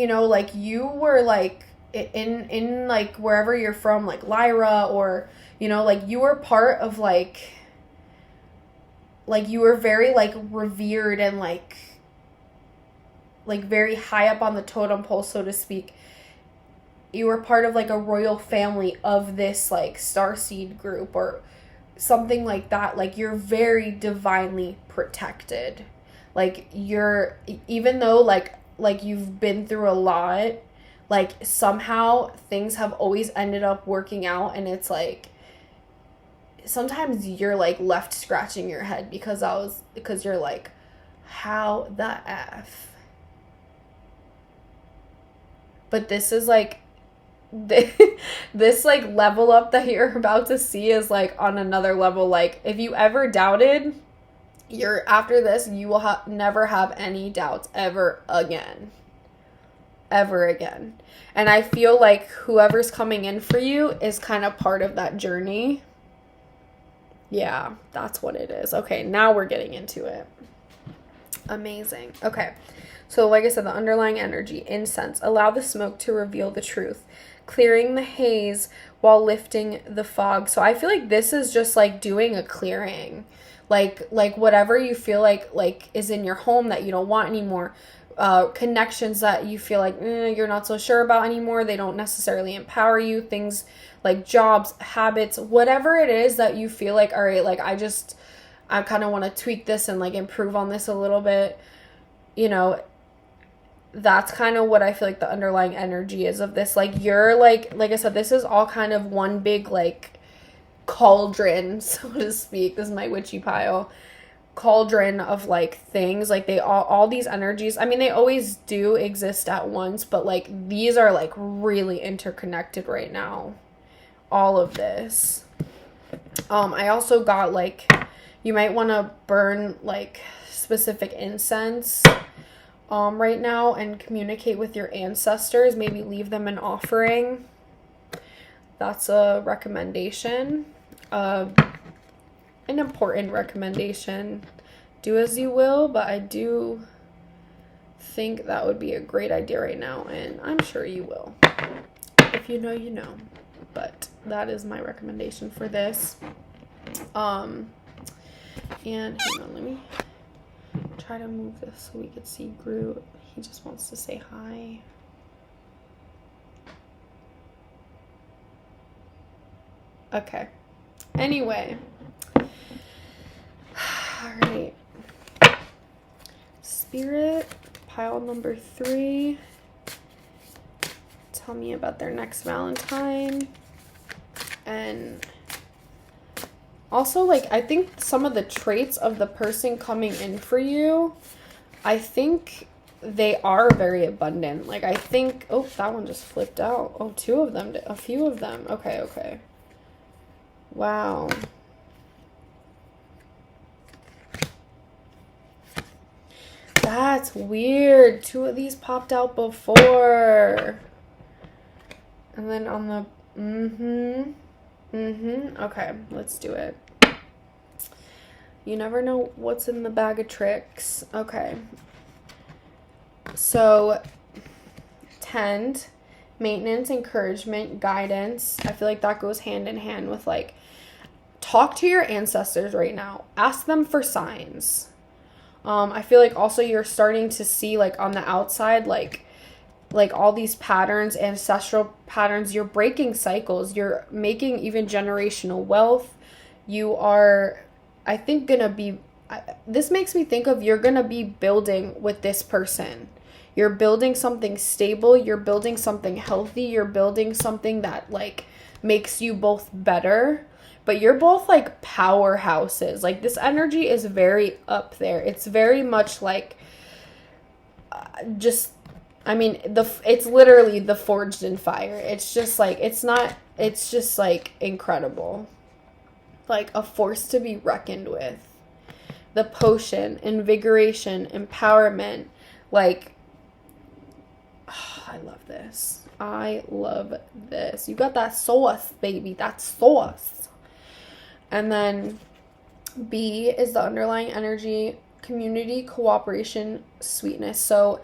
know, like, you were like in like wherever you're from, like Lyra, or, you know, like, you were part of like you were very like revered and like very high up on the totem pole, so to speak. You were part of like a royal family of this like starseed group or something like that. Like, you're very divinely protected. Like, you're, even though like you've been through a lot, like, somehow things have always ended up working out, and it's like sometimes you're like left scratching your head because you're like, how the F? But this is like, this like level up that you're about to see is like on another level. Like, if you ever doubted, after this, you will never have any doubts ever again. And I feel like whoever's coming in for you is kind of part of that journey. Yeah, that's what it is. Okay, now we're getting into it. Amazing. Okay, so like I said, the underlying energy, incense. Allow the smoke to reveal the truth, clearing the haze while lifting the fog. So I feel like this is just like doing a clearing. Like whatever you feel like is in your home that you don't want anymore, connections that you feel like you're not so sure about anymore, they don't necessarily empower you, things like jobs, habits, whatever it is that you feel like, all right, like, I kind of want to tweak this and like improve on this a little bit, you know. That's kind of what I feel like the underlying energy is of this. Like, you're like I said, this is all kind of one big like cauldron, so to speak. This is my witchy pile. Cauldron of like things. Like, they all these energies, I mean, they always do exist at once, but like, these are like really interconnected right now. All of this. I also got like, you might want to burn like specific incense right now and communicate with your ancestors. Maybe leave them an offering. That's a recommendation. An important recommendation. Do as you will, but I do think that would be a great idea right now, and I'm sure you will. If you know, you know. But that is my recommendation for this. And hang on, let me try to move this so we could see Groot. He just wants to say hi. Okay. Anyway. Alright. Spirit, pile number 3. Tell me about their next Valentine. And Also, like, I think some of the traits of the person coming in for you, I think they are very abundant. Like, I think, oh, that one just flipped out. Oh, two of them, a few of them. Okay, okay. Wow. That's weird. Two of these popped out before. And then on the, okay, let's do it. You never know what's in the bag of tricks. Okay. So, tend, maintenance, encouragement, guidance. I feel like that goes hand in hand with, like, talk to your ancestors right now. Ask them for signs. I feel like also you're starting to see, like, on the outside, like all these patterns, ancestral patterns. You're breaking cycles. You're making even generational wealth. You are, I think, gonna be, this makes me think of, you're gonna be building with this person. You're building something stable. You're building something healthy. You're building something that, like, makes you both better. But you're both, like, powerhouses. Like, this energy is very up there. It's very much like, just, I mean, it's literally the forged in fire. It's just, like, it's just, like, incredible. Like, a force to be reckoned with. The potion, invigoration, empowerment. Like, oh, I love this. I love this. You got that sauce, baby. That sauce. And then B is the underlying energy, community, cooperation, sweetness. So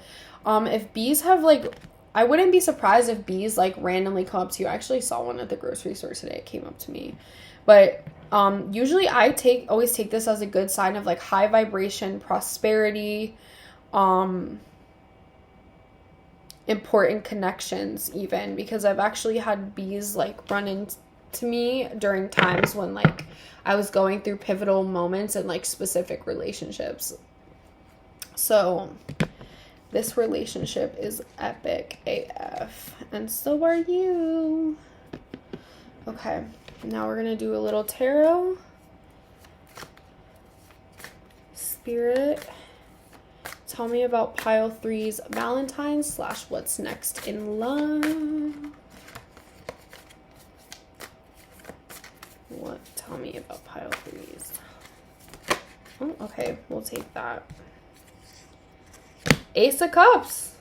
if bees have, like, I wouldn't be surprised if bees, like, randomly come up to you. I actually saw one at the grocery store today. It came up to me. But usually I always take this as a good sign of, like, high vibration, prosperity, important connections even, because I've actually had bees, like, run into me during times when, like, I was going through pivotal moments in, like, specific relationships. So this relationship is epic AF, and so are you. Okay, now we're gonna do a little tarot. Spirit, tell me about pile 3's Valentine / what's next in love. Tell me about pile 3's. Oh, okay, we'll take that. Ace of Cups.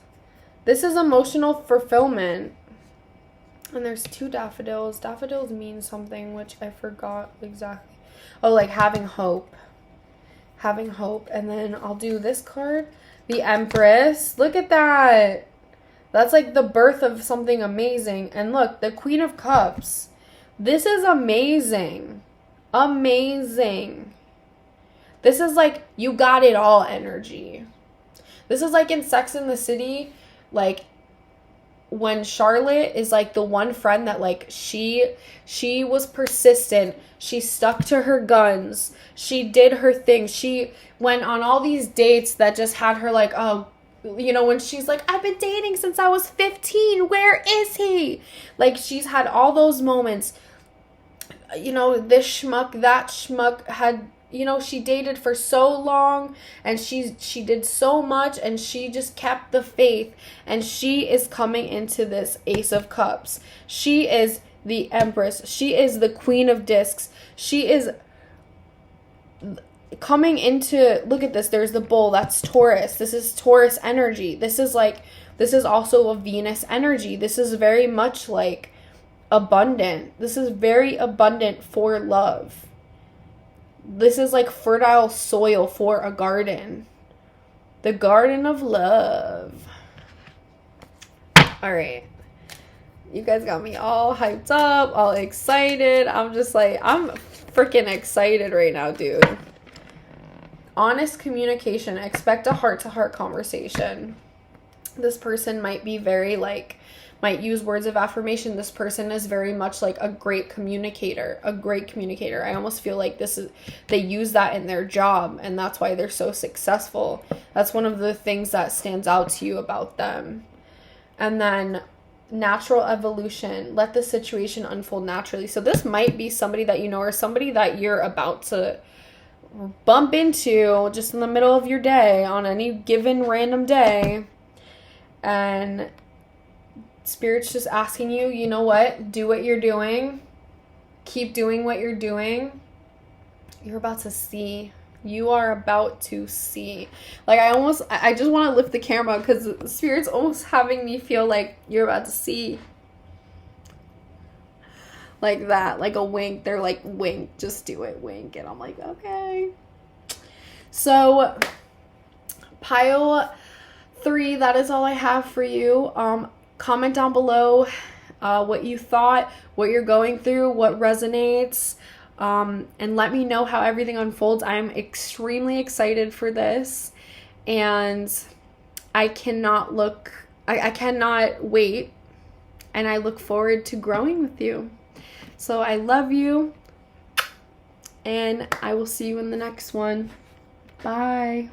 This is emotional fulfillment. And there's 2 daffodils. Daffodils mean something, which I forgot exactly. Oh, like having hope. Having hope. And then I'll do this card. The Empress. Look at that. That's like the birth of something amazing. And look, the Queen of Cups. This is amazing. Amazing. This is like, you got it all energy. This is like in Sex and the City, like, when Charlotte is, like, the one friend that, like, she was persistent. She stuck to her guns. She did her thing. She went on all these dates that just had her, like, oh, you know, when she's like, I've been dating since I was 15. Where is he? Like, she's had all those moments. You know, this schmuck, that schmuck had, you know, she dated for so long, and she did so much, and she just kept the faith, and she is coming into this Ace of Cups. She is the Empress. She is the Queen of Discs. She is coming into, look at this, there's the Bull, that's Taurus. This is Taurus energy. This is also a Venus energy. This is very much like abundant. This is very abundant for love. This is like fertile soil for a garden. The garden of love. All right. You guys got me all hyped up, all excited. I'm just like, I'm freaking excited right now, dude. Honest communication. Expect a heart-to-heart conversation. This person might be very, like, might use words of affirmation. This person is very much like a great communicator. I almost feel like they use that in their job, and that's why they're so successful. That's one of the things that stands out to you about them. And then natural evolution. Let the situation unfold naturally. So this might be somebody that you know or somebody that you're about to bump into just in the middle of your day on any given random day. And Spirit's just asking you, you know what? Do what you're doing. Keep doing what you're doing. You're about to see. You are about to see. Like, I just want to lift the camera because Spirit's almost having me feel like you're about to see. Like that, like a wink. They're like, wink, just do it, wink. And I'm like, okay. So, pile 3, that is all I have for you. Comment down below what you thought, what you're going through, what resonates. And let me know how everything unfolds. I am extremely excited for this, and I cannot wait, and I look forward to growing with you. So I love you, and I will see you in the next one. Bye.